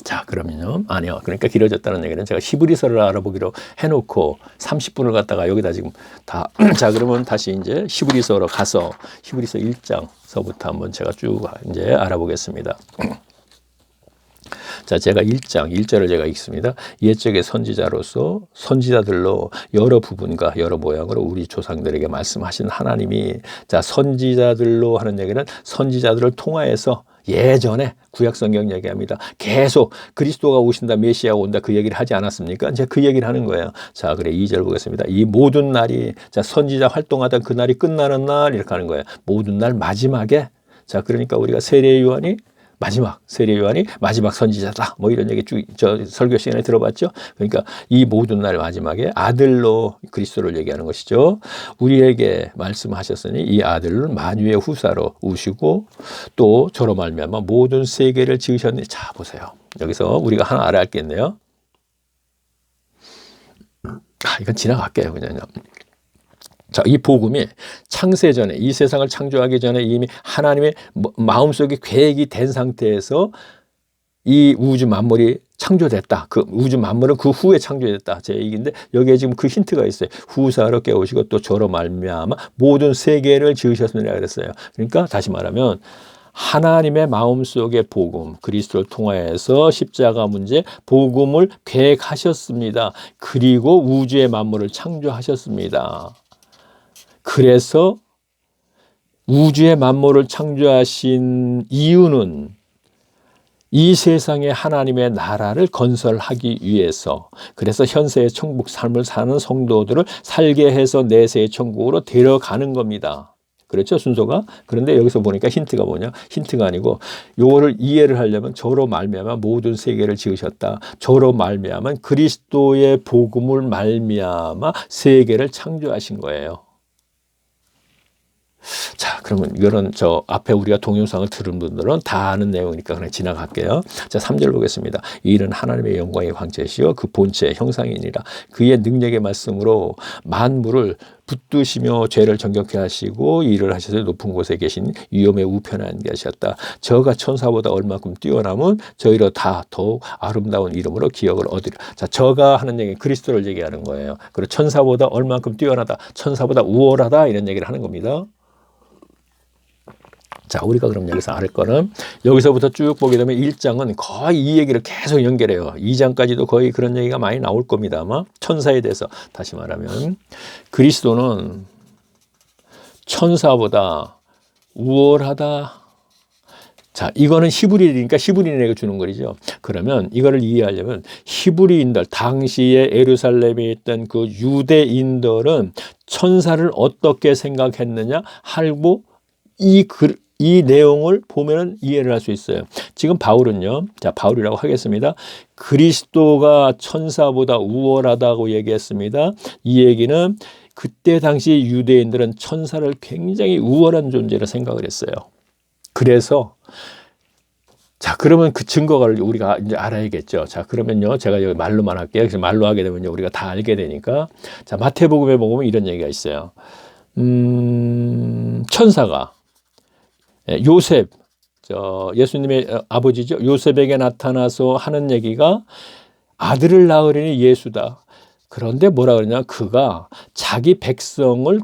자, 그러면요. 아니요. 그러니까 길어졌다는 얘기는 제가 히브리서를 알아보기로 해놓고 30분을 갖다가 여기다 지금 다. 자, 그러면 다시 이제 히브리서로 가서 히브리서 1장서부터 한번 제가 쭉 이제 알아보겠습니다. 자, 제가 1장 1절을 제가 읽습니다. 옛적의 선지자로서 선지자들로 여러 부분과 여러 모양으로 우리 조상들에게 말씀하신 하나님이, 자, 선지자들로 하는 얘기는 선지자들을 통하여서 예전에 구약성경 얘기합니다. 계속 그리스도가 오신다, 메시아가 온다 그 얘기를 하지 않았습니까? 이제 그 얘기를 하는 거예요. 자, 그래 2절 보겠습니다. 이 모든 날이, 자, 선지자 활동하던 그 날이 끝나는 날 이렇게 하는 거예요. 모든 날 마지막에, 자, 그러니까 우리가 세례 요한이 마지막 선지자다. 뭐 이런 얘기 쭉 저 설교 시간에 들어봤죠. 그러니까 이 모든 날 마지막에 아들로 그리스도를 얘기하는 것이죠. 우리에게 말씀하셨으니 이 아들은 만유의 후사로 우시고 또 저로 말미암아 모든 세계를 지으셨니. 자, 보세요. 여기서 우리가 하나 알아야 겠네요. 이건 지나갈게요, 그냥요. 자, 이 복음이 창세 전에, 이 세상을 창조하기 전에 이미 하나님의 마음속에 계획이 된 상태에서 이 우주 만물이 창조됐다. 그 우주 만물은 그 후에 창조됐다. 제 얘기인데 여기에 지금 그 힌트가 있어요. 후사로 깨우시고 또 저로 말미암아 모든 세계를 지으셨느니라 그랬어요. 그러니까 다시 말하면 하나님의 마음속의 복음, 그리스도를 통하여서 십자가 문제, 복음을 계획하셨습니다. 그리고 우주의 만물을 창조하셨습니다. 그래서 우주의 만물을 창조하신 이유는 이 세상에 하나님의 나라를 건설하기 위해서, 그래서 현세의 천국 삶을 사는 성도들을 살게 해서 내세의 천국으로 데려가는 겁니다. 그렇죠, 순서가? 그런데 여기서 보니까 힌트가 뭐냐? 힌트가 아니고 요거를 이해를 하려면 저로 말미암아 모든 세계를 지으셨다. 저로 말미암아 그리스도의 복음을 말미암아 세계를 창조하신 거예요. 자, 그러면 이거는 저 앞에 우리가 동영상을 들은 분들은 다 아는 내용이니까 그냥 지나갈게요. 자, 3절 보겠습니다. 이 일은 하나님의 영광의 광채시요 그 본체의 형상이니라. 그의 능력의 말씀으로 만물을 붙드시며 죄를 정결케 하시고 일을 하셔서 높은 곳에 계신 위엄의 우편한 계셨다. 저가 천사보다 얼마큼 뛰어남은 저희로 다 더욱 아름다운 이름으로 기억을 얻으리라. 자, 저가 하는 얘기 그리스도를 얘기하는 거예요. 그리고 천사보다 얼마큼 뛰어나다, 천사보다 우월하다 이런 얘기를 하는 겁니다. 자, 우리가 그럼 여기서 알 거는 여기서부터 쭉 보게 되면 1장은 거의 이 얘기를 계속 연결해요. 2장까지도 거의 그런 얘기가 많이 나올 겁니다. 아마 천사에 대해서. 다시 말하면 그리스도는 천사보다 우월하다. 자, 이거는 히브리니까 히브리인에게 주는 거죠. 그러면 이거를 이해하려면 히브리인들, 당시에 예루살렘에 있던 그 유대인들은 천사를 어떻게 생각했느냐 하고 이 내용을 보면 이해를 할 수 있어요. 지금 바울은요, 자, 바울이라고 하겠습니다. 그리스도가 천사보다 우월하다고 얘기했습니다. 이 얘기는 그때 당시 유대인들은 천사를 굉장히 우월한 존재로 생각을 했어요. 그래서 자, 그러면 그 증거를 우리가 이제 알아야겠죠. 자, 그러면요, 제가 여기 말로만 할게요. 그래서 말로 하게 되면요, 우리가 다 알게 되니까. 자, 마태복음에 보면 이런 얘기가 있어요. 천사가 요셉, 예수님의 아버지죠. 요셉에게 나타나서 하는 얘기가 아들을 낳으려니 예수다. 그런데 뭐라 그러냐? 그가 자기 백성을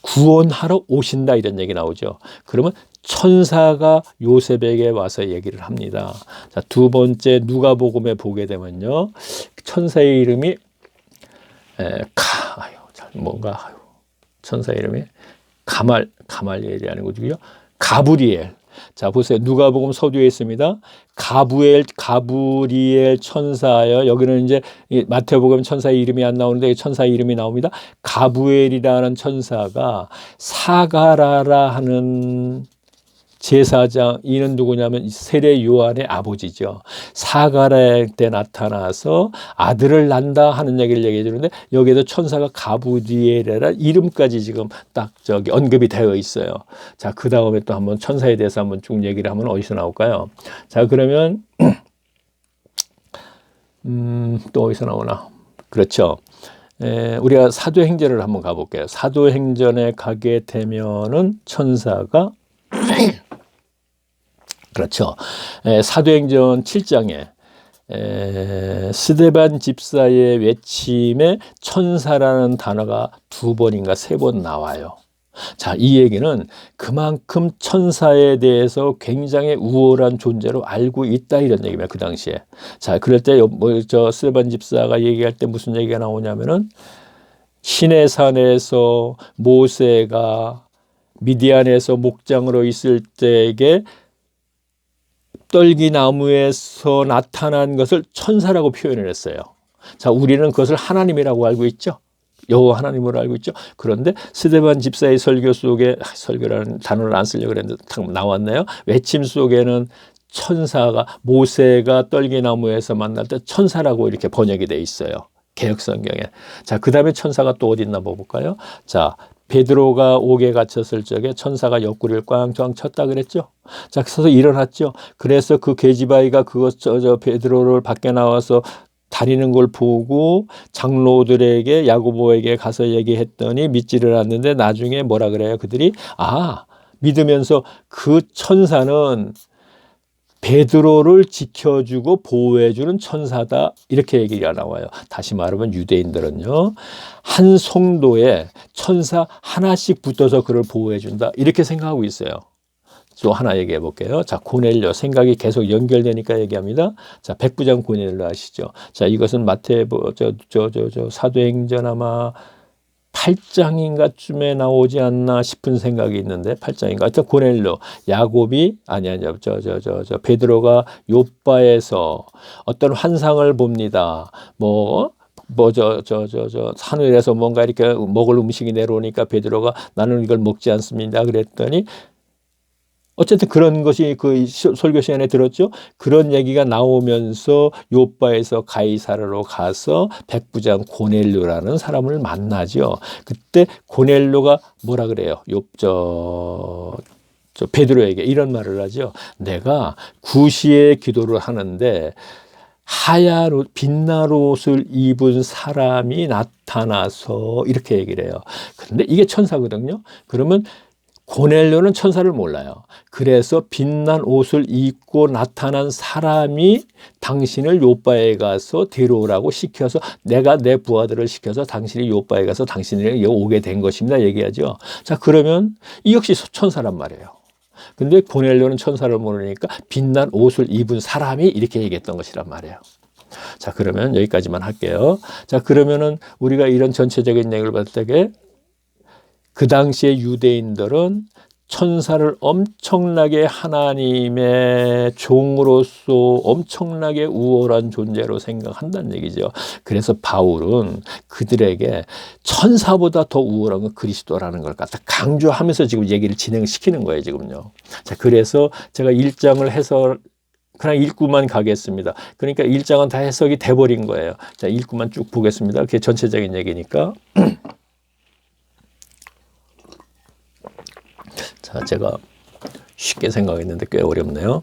구원하러 오신다 이런 얘기 나오죠. 그러면 천사가 요셉에게 와서 얘기를 합니다. 자, 두 번째 누가복음에 보게 되면요, 천사의 이름이 천사의 이름이 가말리엘이라는 거고요. 가브리엘. 자, 보세요. 누가복음 서두에 있습니다. 가브리엘 천사여. 여기는 이제 마태복음 천사의 이름이 안 나오는데 천사의 이름이 나옵니다. 가브리엘이라는 천사가 사가라라 하는 제사장, 이는 누구냐면 세례 요한의 아버지죠. 사가랴 때 나타나서 아들을 낳는다 하는 얘기를 얘기해 주는데 여기에도 천사가 가브리엘이라 이름까지 지금 딱 언급이 되어 있어요. 자, 그 다음에 또 한번 천사에 대해서 한번 쭉 얘기를 하면 어디서 나올까요? 자, 그러면 또 어디서 나오나? 그렇죠. 우리가 사도행전을 한번 가볼게요. 사도행전에 가게 되면은 천사가 그렇죠. 사도행전 7장에 스데반 집사의 외침에 천사라는 단어가 2번인가 3번 나와요. 자, 이 얘기는 그만큼 천사에 대해서 굉장히 우월한 존재로 알고 있다 이런 얘기입니다. 그 당시에. 자, 그럴 때 스데반 집사가 얘기할 때 무슨 얘기가 나오냐면은 시내산에서 모세가 미디안에서 목장으로 있을 때에게 떨기나무에서 나타난 것을 천사라고 표현을 했어요. 자, 우리는 그것을 하나님이라고 알고 있죠. 여호와 하나님으로 알고 있죠. 그런데 스데반 집사의 설교 속에, 설교라는 단어를 안 쓰려고 그랬는데 나왔네요. 외침 속에는 천사가, 모세가 떨기나무에서 만날 때 천사라고 이렇게 번역이 돼 있어요. 개역 성경에. 자, 그 다음에 천사가 또 어디 있나 볼까요? 자, 베드로가 옥에 갇혔을 적에 천사가 옆구리를 꽝꽝 쳤다 그랬죠. 자, 그래서 일어났죠. 그래서 그 계집아이가 베드로를 밖에 나와서 다니는 걸 보고 장로들에게, 야고보에게 가서 얘기했더니 믿지를 않는데 나중에 뭐라 그래요? 그들이 믿으면서 그 천사는 베드로를 지켜주고 보호해주는 천사다, 이렇게 얘기가 나와요. 다시 말하면 유대인들은요, 한 성도에 천사 하나씩 붙어서 그를 보호해준다, 이렇게 생각하고 있어요. 또 하나 얘기해 볼게요. 자, 고넬료, 생각이 계속 연결되니까 얘기합니다. 자, 백부장 고넬료 아시죠? 자, 이것은 마태복 사도행전 아마 8장인가쯤에 나오지 않나 싶은 생각이 있는데, 8장인가. 하여튼 고넬료, 야곱이 베드로가 요바에서 어떤 환상을 봅니다. 하늘에서 뭔가 이렇게 먹을 음식이 내려오니까 베드로가 나는 이걸 먹지 않습니다 그랬더니, 어쨌든 그런 것이 그 설교 시간에 들었죠. 그런 얘기가 나오면서 요바에서 가이사르로 가서 백부장 고넬료라는 사람을 만나죠. 그때 고넬료가 뭐라 그래요? 베드로에게 이런 말을 하죠. 내가 구시에 기도를 하는데 하얀 옷, 빛날 옷을 입은 사람이 나타나서, 이렇게 얘기를 해요. 그런데 이게 천사거든요. 그러면 고넬료는 천사를 몰라요. 그래서 빛난 옷을 입고 나타난 사람이 당신을 요바에 가서 데려오라고 시켜서, 내가 내 부하들을 시켜서 당신이 요바에 가서 당신에게 오게 된 것입니다, 얘기하죠. 자, 그러면 이 역시 천사란 말이에요. 근데 고넬료는 천사를 모르니까 빛난 옷을 입은 사람이 이렇게 얘기했던 것이란 말이에요. 자, 그러면 여기까지만 할게요. 자, 그러면은 우리가 이런 전체적인 얘기를 봤을 때 그 당시에 유대인들은 천사를 엄청나게 하나님의 종으로서 엄청나게 우월한 존재로 생각한다는 얘기죠. 그래서 바울은 그들에게 천사보다 더 우월한 건 그리스도라는 걸 갖다 강조하면서 지금 얘기를 진행시키는 거예요, 지금요. 자, 그래서 제가 1장을 해서 그냥 읽고만 가겠습니다. 그러니까 1장은 다 해석이 돼버린 거예요. 자, 읽고만 쭉 보겠습니다. 그게 전체적인 얘기니까. 자, 제가 쉽게 생각했는데 꽤 어렵네요.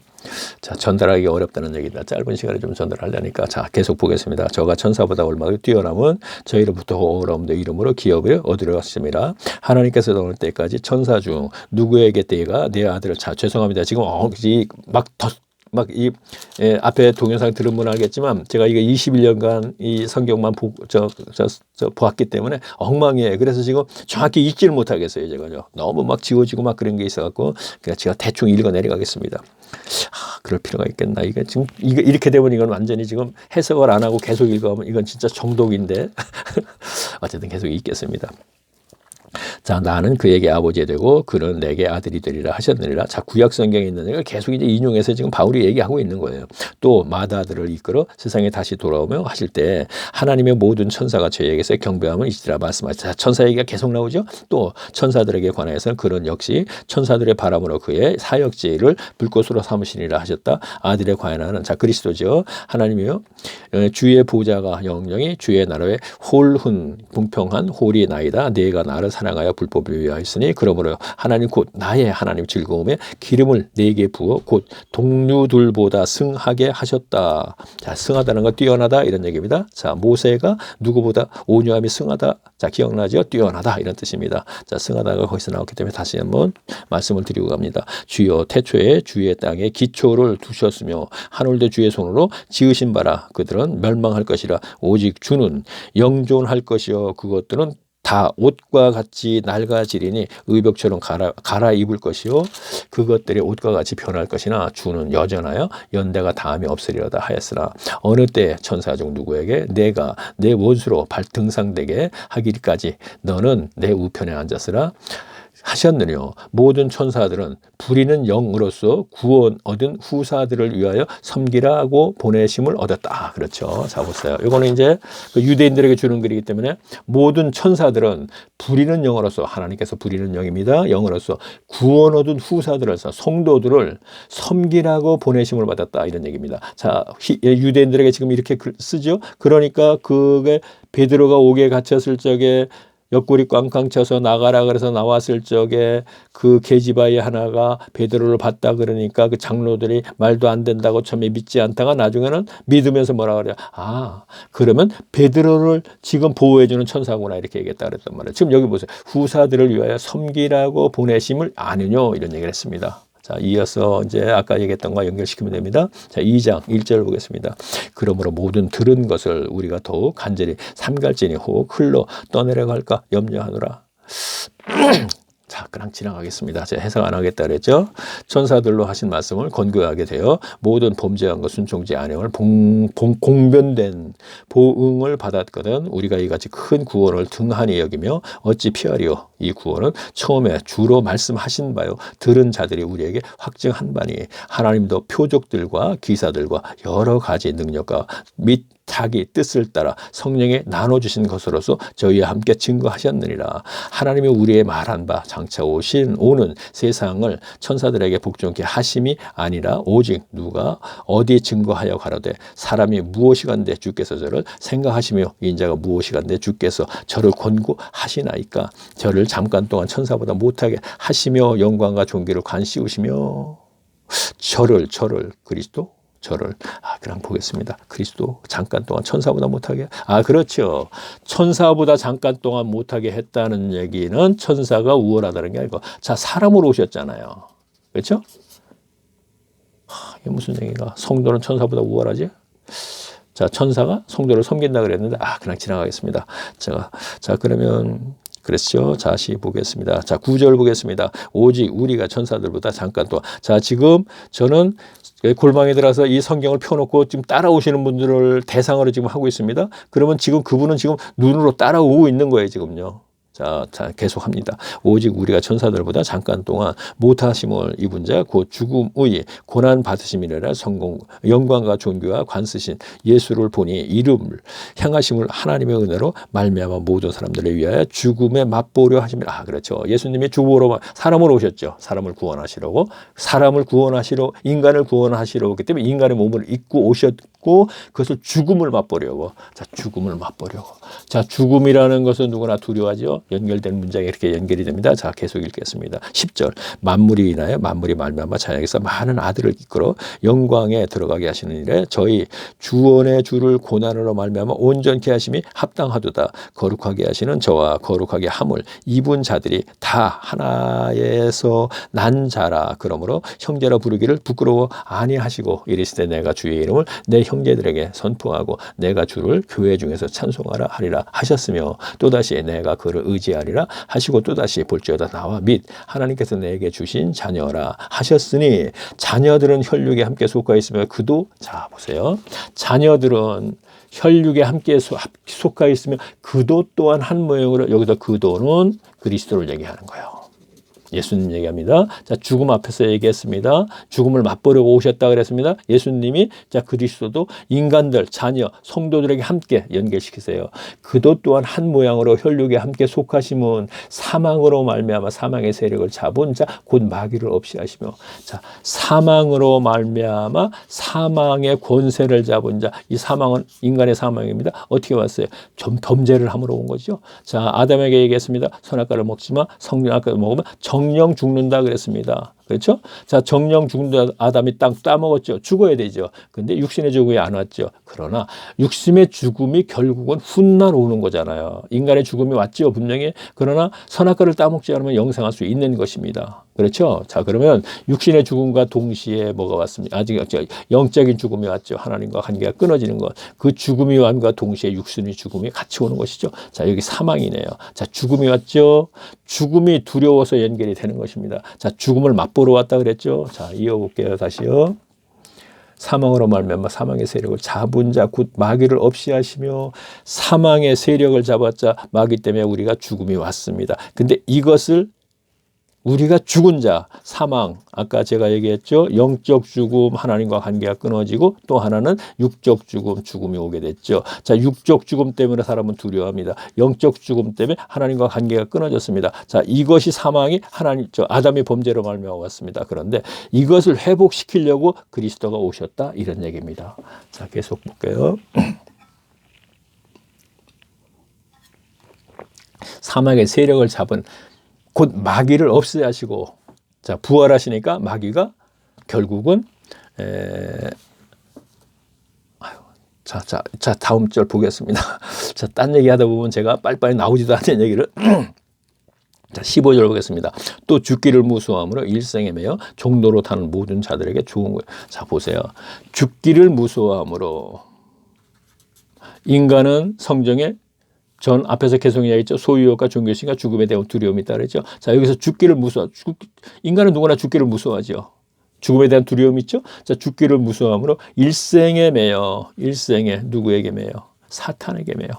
자, 전달하기 어렵다는 얘기다. 짧은 시간에 좀 전달하려니까. 자, 계속 보겠습니다. 저가 천사보다 얼마나 뛰어남은 저희로부터 어려움도 이름으로 기업을 얻으려 하십니다. 하나님께서 오늘 때까지 천사 중 누구에게 때가 내 아들을, 자, 죄송합니다. 지금 앞에 동영상 들은 분은 알겠지만 제가 이거 21년간 이 성경만 보았기 때문에 엉망이에요. 그래서 지금 정확히 읽지를 못하겠어요. 제가요. 너무 막 지워지고 막 그런 게 있어갖고 그냥 제가 대충 읽어 내려가겠습니다. 그럴 필요가 있겠나. 이게 지금 이렇게 되면 이건 완전히 지금 해석을 안 하고 계속 읽어가면 이건 진짜 정독인데 어쨌든 계속 읽겠습니다. 자, 나는 그에게 아버지 되고 그는 내게 아들이 되리라 하셨느니라. 자, 구약 성경에 있는 걸 계속 이제 인용해서 지금 바울이 얘기하고 있는 거예요. 또 마다들을 이끌어 세상에 다시 돌아오며 하실 때 하나님의 모든 천사가 저에게서 경배함을 이시라 말씀하시다. 천사 얘기가 계속 나오죠. 또 천사들에게 관하여서는 그런 역시 천사들의 바람으로 그의 사역지를 불꽃으로 삼으시니라 하셨다. 아들에 관하는, 자, 그리스도죠. 하나님이요, 주의 보좌가 영영이 주의 나라에 홀훈 공평한 홀이 나이다. 네가 나를 사랑하여 불법을 위하였으니 그러므로 하나님 곧 나의 하나님 즐거움에 기름을 네게 부어 곧 동류들보다 승하게 하셨다. 자, 승하다는 건 뛰어나다 이런 얘기입니다. 자, 모세가 누구보다 온유함이 승하다. 자, 기억나죠? 뛰어나다 이런 뜻입니다. 자, 승하다가 거기서 나왔기 때문에 다시 한번 말씀을 드리고 갑니다. 주여 태초에 주의 땅에 기초를 두셨으며 하늘도 주의 손으로 지으신 바라. 그들은 멸망할 것이라. 오직 주는 영존할 것이요 그것들은 다 옷과 같이 낡아지리니 의복처럼 갈아입을 것이요 그것들이 옷과 같이 변할 것이나 주는 여전하여 연대가 다함이 없으리로다 하였으나 어느 때 천사 중 누구에게 내가 내 원수로 등상되게 하기까지 너는 내 우편에 앉았으라. 하셨느뇨. 모든 천사들은 부리는 영으로서 구원 얻은 후사들을 위하여 섬기라고 보내심을 얻었다. 그렇죠. 자, 보세요. 이거는 이제 그 유대인들에게 주는 글이기 때문에 모든 천사들은 부리는 영으로서, 하나님께서 부리는 영입니다. 영으로서 구원 얻은 후사들을, 성도들을 섬기라고 보내심을 받았다. 이런 얘기입니다. 자, 유대인들에게 지금 이렇게 쓰죠. 그러니까 그게 베드로가 옥에 갇혔을 적에 옆구리 꽝꽝 쳐서 나가라 그래서 나왔을 적에 그 계집아이 하나가 베드로를 봤다 그러니까 그 장로들이 말도 안 된다고 처음에 믿지 않다가 나중에는 믿으면서 뭐라 그래요. 아, 그러면 베드로를 지금 보호해주는 천사구나 이렇게 얘기했다 그랬단 말이에요. 지금 여기 보세요. 후사들을 위하여 섬기라고 보내심을 아느뇨 이런 얘기를 했습니다. 자, 이어서 이제 아까 얘기했던 것과 연결시키면 됩니다. 자, 2장 1절 보겠습니다. 그러므로 모든 들은 것을 우리가 더욱 간절히 삼갈지니 혹 흘러 떠내려갈까 염려하노라. 자, 그냥 지나가겠습니다. 제가 해석 안 하겠다 그랬죠. 천사들로 하신 말씀을 권고하게 되어 모든 범죄한 것 순종지 아니함을 공변된 보응을 받았거든 우리가 이같이 큰 구원을 등한히 여기며 어찌 피하리요. 이 구원은 처음에 주로 말씀하신 바요 들은 자들이 우리에게 확증한 바니 하나님도 표적들과 기사들과 여러 가지 능력과 및 자기 뜻을 따라 성령에 나눠주신 것으로서 저희와 함께 증거하셨느니라. 하나님이 우리의 말한 바 장차 오는 세상을 천사들에게 복종케 하심이 아니라 오직 누가 어디 증거하여 가로되 사람이 무엇이간데 주께서 저를 생각하시며 인자가 무엇이간데 주께서 저를 권고하시나이까. 저를 잠깐 동안 천사보다 못하게 하시며 영광과 존귀를 관씌우시며 저를 그리스도 저를 그냥 보겠습니다. 그리스도 잠깐 동안 천사보다 못하게 그렇죠. 천사보다 잠깐 동안 못하게 했다는 얘기는 천사가 우월하다는 게 아니고 자 사람으로 오셨잖아요. 그렇죠? 이게 무슨 얘기가 성도는 천사보다 우월하지? 자 천사가 성도를 섬긴다 그랬는데 그냥 지나가겠습니다. 자 그러면 그랬죠. 다시 보겠습니다. 자 9절 보겠습니다. 오직 우리가 천사들보다 잠깐 동안 자 지금 저는 골방에 들어서 이 성경을 펴놓고 지금 따라오시는 분들을 대상으로 지금 하고 있습니다. 그러면 지금 그분은 지금 눈으로 따라오고 있는 거예요, 지금요. 자, 계속합니다. 오직 우리가 천사들보다 잠깐 동안 못하심을 입은 자 곧 죽음의 고난 받으심이라 영광과 존귀와 관쓰신 예수를 보니 이름을 향하심을 하나님의 은혜로 말미암아 모든 사람들을 위하여 죽음에 맛보려 하심이라. 그렇죠. 예수님이 죽음으로 사람으로 오셨죠. 사람을 구원하시려고 인간을 구원하시려고 그기 때문에 인간의 몸을 입고 오셨고 그것을 죽음을 맛보려고. 자, 죽음을 맛보려고. 자, 죽음이라는 것은 누구나 두려워하죠. 연결된 문장이 이렇게 연결이 됩니다. 자, 계속 읽겠습니다. 10절. 만물이 인하여 만물이 말미암아 자녀에게서 많은 아들을 이끌어 영광에 들어가게 하시는 일에 저희 주원의 주를 고난으로 말미암아 온전케 하심이 합당하도다. 거룩하게 하시는 저와 거룩하게 함을 입은 자들이 다 하나에서 난 자라. 그러므로 형제라 부르기를 부끄러워 아니하시고 이르시되 내가 주의 이름을 내 형제들에게 선포하고 내가 주를 교회 중에서 찬송하라 하리라 하셨으며 또다시 내가 그를 의지하리라 하시고 또다시 볼지어다 나와 및 하나님께서 내게 주신 자녀라 하셨으니 자녀들은 혈육에 함께 속하 있으며 그도 자 보세요. 자녀들은 혈육에 함께 속하 있으며 그도 또한 한 모형으로 여기서 그도는 그리스도를 얘기하는 거예요. 예수님 얘기합니다. 자, 죽음 앞에서 얘기했습니다. 죽음을 맛보려고 오셨다 그랬습니다. 예수님이 자, 그리스도도 인간들, 자녀, 성도들에게 함께 연결시키세요. 그도 또한 한 모양으로 혈육에 함께 속하심은 사망으로 말미암아 사망의 세력을 잡은 자, 곧 마귀를 없이 하시며 자, 사망으로 말미암아 사망의 권세를 잡은 자, 이 사망은 인간의 사망입니다. 어떻게 왔어요? 좀 범죄를 함으로 온 거죠. 자, 아담에게 얘기했습니다. 선악과를 먹지 마. 선악과를 먹으면 정령 죽는다 그랬습니다. 그렇죠? 자, 정령 죽는다. 아담이 땅 따먹었죠. 죽어야 되죠. 근데 육신의 죽음이 안 왔죠. 그러나 육신의 죽음이 결국은 훗날 오는 거잖아요. 인간의 죽음이 왔죠. 분명히. 그러나 선악과를 따먹지 않으면 영생할 수 있는 것입니다. 그렇죠? 자, 그러면 육신의 죽음과 동시에 뭐가 왔습니까? 아직 영적인 죽음이 왔죠. 하나님과 관계가 끊어지는 것. 그 죽음이 왔과 동시에 육신의 죽음이 같이 오는 것이죠. 자, 여기 사망이네요. 자, 죽음이 왔죠. 죽음이 두려워서 연결이 되는 것입니다. 자, 죽음을 맛보러 왔다 그랬죠. 자, 이어볼게요. 다시요. 사망으로 말미암아 사망의 세력을 잡은 자 곧 마귀를 없이 하시며 사망의 세력을 잡았자 마귀 때문에 우리가 죽음이 왔습니다. 근데 이것을 우리가 죽은 자, 사망, 아까 제가 얘기했죠. 영적 죽음, 하나님과 관계가 끊어지고 또 하나는 육적 죽음, 죽음이 오게 됐죠. 자, 육적 죽음 때문에 사람은 두려워합니다. 영적 죽음 때문에 하나님과 관계가 끊어졌습니다. 자, 이것이 사망이 아담의 범죄로 말미암아 왔습니다. 그런데 이것을 회복시키려고 그리스도가 오셨다 이런 얘기입니다. 자, 계속 볼게요. 사망의 세력을 잡은 곧 마귀를 없애야 하시고, 자, 부활하시니까 마귀가 결국은 자, 다음 절 보겠습니다. 자, 딴 얘기 하다 보면 제가 빨리빨리 나오지도 않는 얘기를. 자, 15절 보겠습니다. 또 죽기를 무서워함으로 일생에 매여 종로로 타는 모든 자들에게 좋은 거예요. 자, 보세요. 죽기를 무서워함으로. 인간은 성경에 전 앞에서 계속 이야기했죠. 소유욕과 종교심과 죽음에 대한 두려움이 있다 그랬죠. 자, 여기서 죽기를 인간은 누구나 죽기를 무서워하죠. 죽음에 대한 두려움이 있죠. 자, 죽기를 무서워함으로 일생에 매여, 일생에 누구에게 매여? 사탄에게 매여.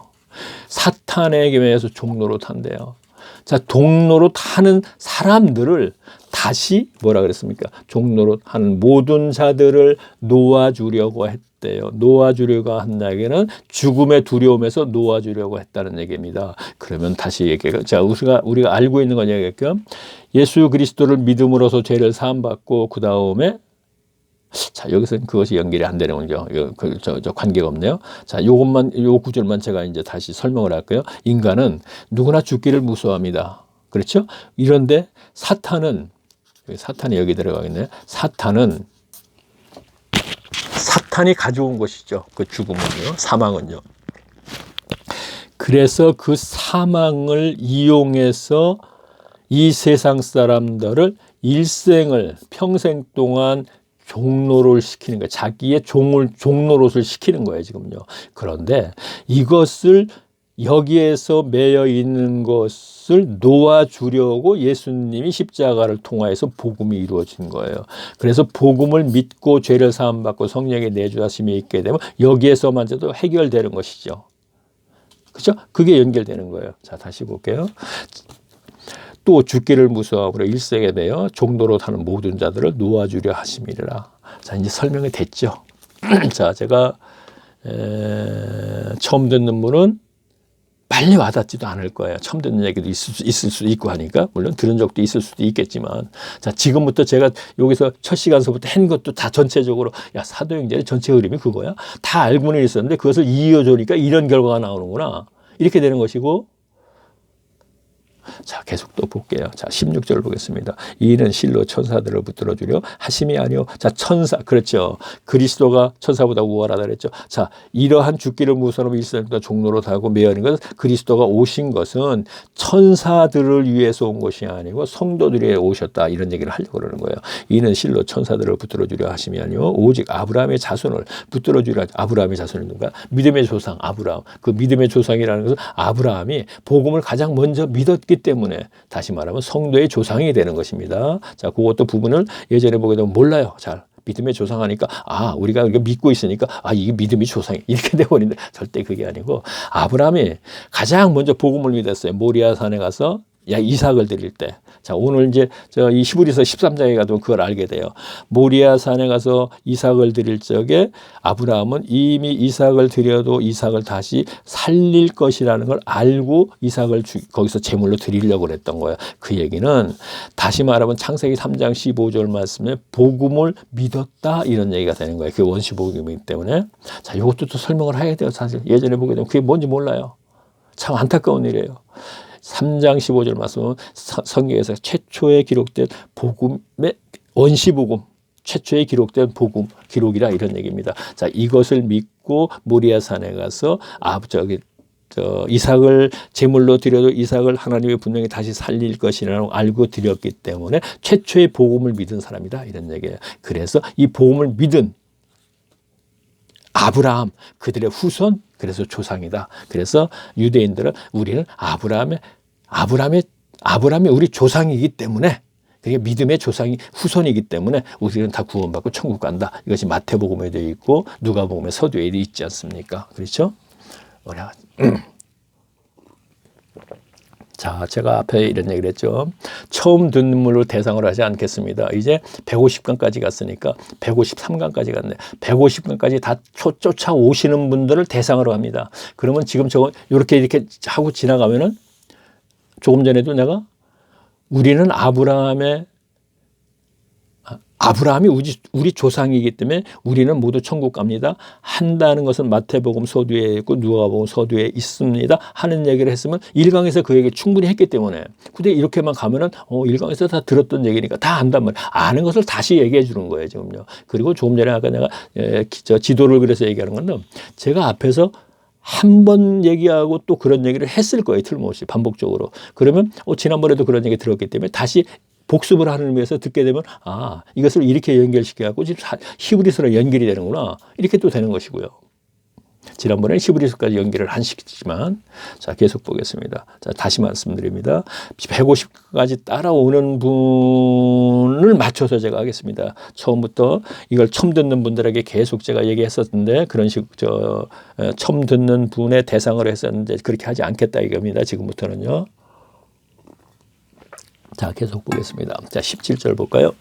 사탄에게 매여서 종로로 탄대요. 자, 종로로 타는 사람들을 다시 뭐라 그랬습니까? 종로로 하는 모든 자들을 놓아주려고 했대요. 놓아주려고 한다기는 죽음의 두려움에서 놓아주려고 했다는 얘기입니다. 그러면 다시 얘기해요. 자, 우리가 알고 있는 건 얘기할게요. 예수 그리스도를 믿음으로써 죄를 사함받고 그 다음에 자, 여기서는 그것이 연결이 안 되는 거죠. 저 관계가 없네요. 자, 요 구절만 제가 이제 다시 설명을 할게요. 인간은 누구나 죽기를 무서워합니다. 그렇죠? 이런데 사탄이 여기 들어가겠네요. 사탄이 가져온 것이죠. 그 죽음은요, 사망은요. 그래서 그 사망을 이용해서 이 세상 사람들을 일생을 평생 동안 종노를 시키는 거예요. 자기의 종노릇을 시키는 거예요, 지금요. 그런데 이것을 여기에서 매여 있는 것을 놓아주려고 예수님이 십자가를 통하여서 복음이 이루어진 거예요. 그래서 복음을 믿고 죄를 사함받고 성령의 내주하심이 있게 되면 여기에서만도 해결되는 것이죠. 그렇죠? 그게 연결되는 거예요. 자, 다시 볼게요. 또 죽기를 무서워하므로 일생에 매여 종로로 타는 모든 자들을 놓아주려 하심이라. 자, 이제 설명이 됐죠. 자, 제가 처음 듣는 분은 빨리 와닿지도 않을 거예요. 처음 듣는 얘기도 있을 수도 있고 하니까. 물론 들은 적도 있을 수도 있겠지만. 자, 지금부터 제가 여기서 첫 시간서부터 한 것도 다 전체적으로, 야, 사도행전의 전체 흐름이 그거야? 다 알고는 있었는데 그것을 이어주니까 이런 결과가 나오는구나. 이렇게 되는 것이고. 자, 계속 또 볼게요. 자, 16절 보겠습니다. 이는 실로 천사들을 붙들어 주려 하심이 아니요. 자, 천사, 그렇죠. 그리스도가 천사보다 우월하다 그랬죠. 자, 이러한 죽기를 무서워하고 일생보다 종로로 타고 매여는 것은 그리스도가 오신 것은 천사들을 위해서 온 것이 아니고 성도들이 오셨다. 이런 얘기를 하려고 그러는 거예요. 이는 실로 천사들을 붙들어 주려 하심이 아니요. 오직 아브라함의 자손을 붙들어 주려. 아브라함의 자손이 누가? 믿음의 조상 아브라함. 그 믿음의 조상이라는 것은 아브라함이 복음을 가장 먼저 믿었기 때문에 다시 말하면 성도의 조상이 되는 것입니다. 자, 그것도 부분을 예전에 보게 되면 몰라요. 잘 믿음의 조상하니까 우리가 믿고 있으니까 이게 믿음의 조상이 이렇게 돼버리는데 절대 그게 아니고 아브라함이 가장 먼저 복음을 믿었어요. 모리아 산에 가서 이삭을 드릴 때. 자, 오늘 이제 이 히브리서 13장에 가도 그걸 알게 돼요. 모리아 산에 가서 이삭을 드릴 적에 아브라함은 이미 이삭을 드려도 이삭을 다시 살릴 것이라는 걸 알고 이삭을 거기서 제물로 드리려고 그랬던 거예요. 그 얘기는 다시 말하면 창세기 3장 15절 말씀에 복음을 믿었다 이런 얘기가 되는 거예요. 그게 원시 복음이기 때문에. 자, 이것도 또 설명을 해야 돼요. 사실 예전에 보게 되면 그게 뭔지 몰라요. 참 안타까운 일이에요. 3장 15절 말씀은 성경에서 최초에 기록된 복음의 원시복음, 최초에 기록된 복음 기록이라 이런 얘기입니다. 자, 이것을 믿고 모리아산에 가서 이삭을 제물로 드려도 이삭을 하나님의 분명히 다시 살릴 것이라고 알고 드렸기 때문에 최초의 복음을 믿은 사람이다 이런 얘기예요. 그래서 이 복음을 믿은 아브라함, 그들의 후손, 그래서 조상이다. 그래서 유대인들은 우리는 아브라함이 우리 조상이기 때문에, 그게 믿음의 조상이 후손이기 때문에 우리는 다 구원받고 천국 간다. 이것이 마태복음에 되어 있고 누가복음의 서두에 있지 않습니까? 그렇죠? 자, 자, 제가 앞에 이런 얘기를 했죠. 처음 듣는 물로 대상을 하지 않겠습니다. 이제 150강까지 갔으니까 153강까지 갔네. 150강까지 다 쫓아오시는 분들을 대상으로 합니다. 그러면 지금 저거 이렇게 하고 지나가면은 조금 전에도 내가 우리는 아브라함이 우리 조상이기 때문에 우리는 모두 천국 갑니다. 한다는 것은 마태복음 서두에 있고 누가복음 서두에 있습니다. 하는 얘기를 했으면 1강에서 그 얘기 충분히 했기 때문에. 근데 이렇게만 가면은 1강에서 다 들었던 얘기니까 다 안단 말이에요. 아는 것을 다시 얘기해 주는 거예요, 지금요. 그리고 조금 전에 아까 내가 지도를 그래서 얘기하는 건데 제가 앞에서 한 번 얘기하고 또 그런 얘기를 했을 거예요. 틀림없이 반복적으로. 그러면 지난번에도 그런 얘기 들었기 때문에 다시 복습을 하는 의미에서 듣게 되면 이것을 이렇게 연결시켜갖고 지금 히브리서로 연결이 되는구나. 이렇게 또 되는 것이고요. 지난번에 히브리서까지 연결을 안 시켰지만 자 계속 보겠습니다. 자 다시 말씀드립니다. 150까지 따라오는 분을 맞춰서 제가 하겠습니다. 처음부터 이걸 처음 듣는 분들에게 계속 제가 얘기했었는데 그런 식 처음 듣는 분의 대상을 했었는데 그렇게 하지 않겠다 이겁니다. 지금부터는요. 자, 계속 보겠습니다. 자, 17절 볼까요?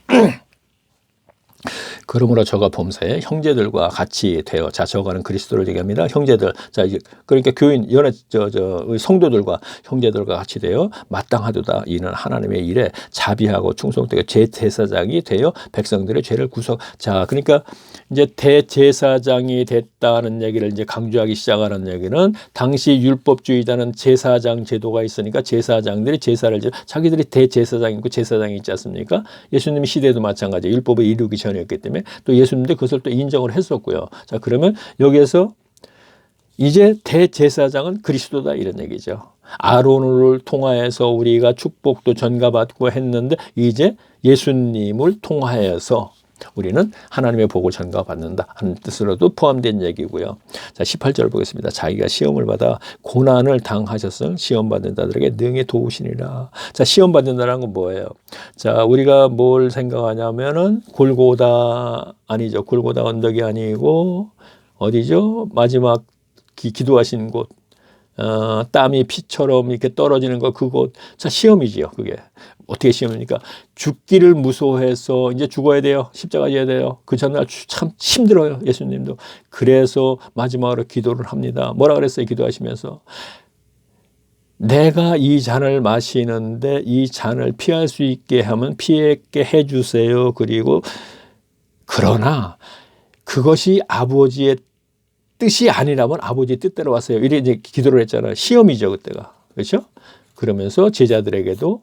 그러므로 저가 범사에 형제들과 같이 되어 자 저가는 그리스도를 얘기합니다. 형제들 자 이제 그러니까 교인 연애 성도들과 형제들과 같이 되어 마땅하도다. 이는 하나님의 일에 자비하고 충성되게 제사장이 되어 백성들의 죄를 구속. 자 그러니까 이제 대제사장이 됐다는 얘기를 이제 강조하기 시작하는 얘기는 당시 율법주의자는 제사장 제도가 있으니까 제사장들이 제사를 자기들이 대제사장이 있고 제사장이 있지 않습니까? 예수님 시대도 마찬가지 율법을 이루기 전이었기 때문에 또 예수님도 그것을 또 인정을 했었고요. 자 그러면 여기에서 이제 대제사장은 그리스도다 이런 얘기죠. 아론을 통하여서 우리가 축복도 전가받고 했는데 이제 예수님을 통하여서 우리는 하나님의 복을 전가받는다 하는 뜻으로도 포함된 얘기고요. 자 18절 보겠습니다. 자기가 시험을 받아 고난을 당하셨음 시험 받는 자들에게 능히 도우시니라. 자 시험 받는다는 건 뭐예요? 자 우리가 뭘 생각하냐면은 골고다 아니죠. 골고다 언덕이 아니고 어디죠? 마지막 기도하신 곳. 땀이 피처럼 이렇게 떨어지는 거 그곳 자 시험이지요. 그게 어떻게 시험입니까? 죽기를 무서워해서 이제 죽어야 돼요. 십자가 져야 돼요. 그 전날 참 힘들어요. 예수님도 그래서 마지막으로 기도를 합니다. 뭐라 그랬어요? 기도하시면서 내가 이 잔을 마시는데 이 잔을 피할 수 있게 하면 피하게 해주세요. 그리고 그러나 그것이 아버지의 뜻이 아니라면 아버지 뜻대로 왔어요. 이래 이제 기도를 했잖아요. 시험이죠, 그때가. 그렇죠? 그러면서 제자들에게도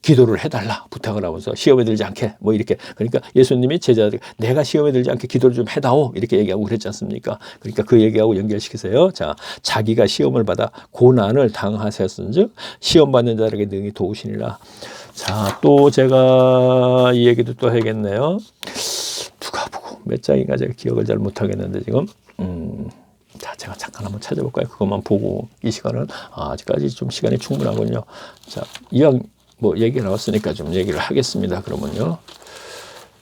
기도를 해달라 부탁을 하면서 시험에 들지 않게 뭐 이렇게 그러니까 예수님이 제자들 내가 시험에 들지 않게 기도를 좀 해다오 이렇게 얘기하고 그랬지 않습니까? 그러니까 그 얘기하고 연결시키세요. 자, 자기가 시험을 받아 고난을 당하셨은즉 시험 받는 자에게 능히 도우시니라. 자, 또 제가 이 얘기도 또 해야겠네요. 누가복음 몇 장인가 제가 기억을 잘 못하겠는데 지금. 자, 제가 잠깐 한번 찾아볼까요? 그것만 보고 이 시간은 아직까지 좀 시간이 충분하군요. 자, 이왕 뭐 얘기 나왔으니까 좀 얘기를 하겠습니다. 그러면요.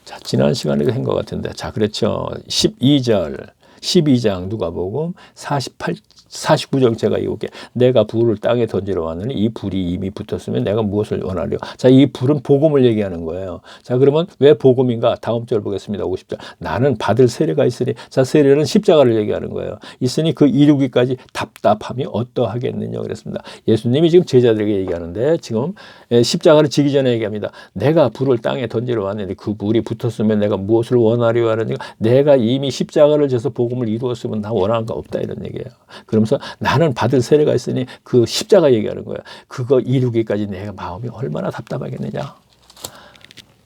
자, 지난 시간에도 한 것 같은데. 자, 그렇죠. 12장 누가복음 49절 제가 읽을게. 내가 불을 땅에 던지러 왔느니 이 불이 이미 붙었으면 내가 무엇을 원하려. 자, 이 불은 복음을 얘기하는 거예요. 자, 그러면 왜 복음인가? 다음 절 보겠습니다. 50절. 나는 받을 세례가 있으니. 자, 세례는 십자가를 얘기하는 거예요. 있으니 그 이루기까지 답답함이 어떠하겠느냐 그랬습니다. 예수님이 지금 제자들에게 얘기하는데 지금 십자가를 지기 전에 얘기합니다. 내가 불을 땅에 던지러 왔느니 그 불이 붙었으면 내가 무엇을 원하려 하느냐. 내가 이미 십자가를 져서 복음을 이루었으면 나 원하는 거 없다 이런 얘기예요. 그러면서 나는 받을 세례가 있으니 그 십자가 얘기하는 거예요. 그거 이루기까지 내가 마음이 얼마나 답답하겠느냐.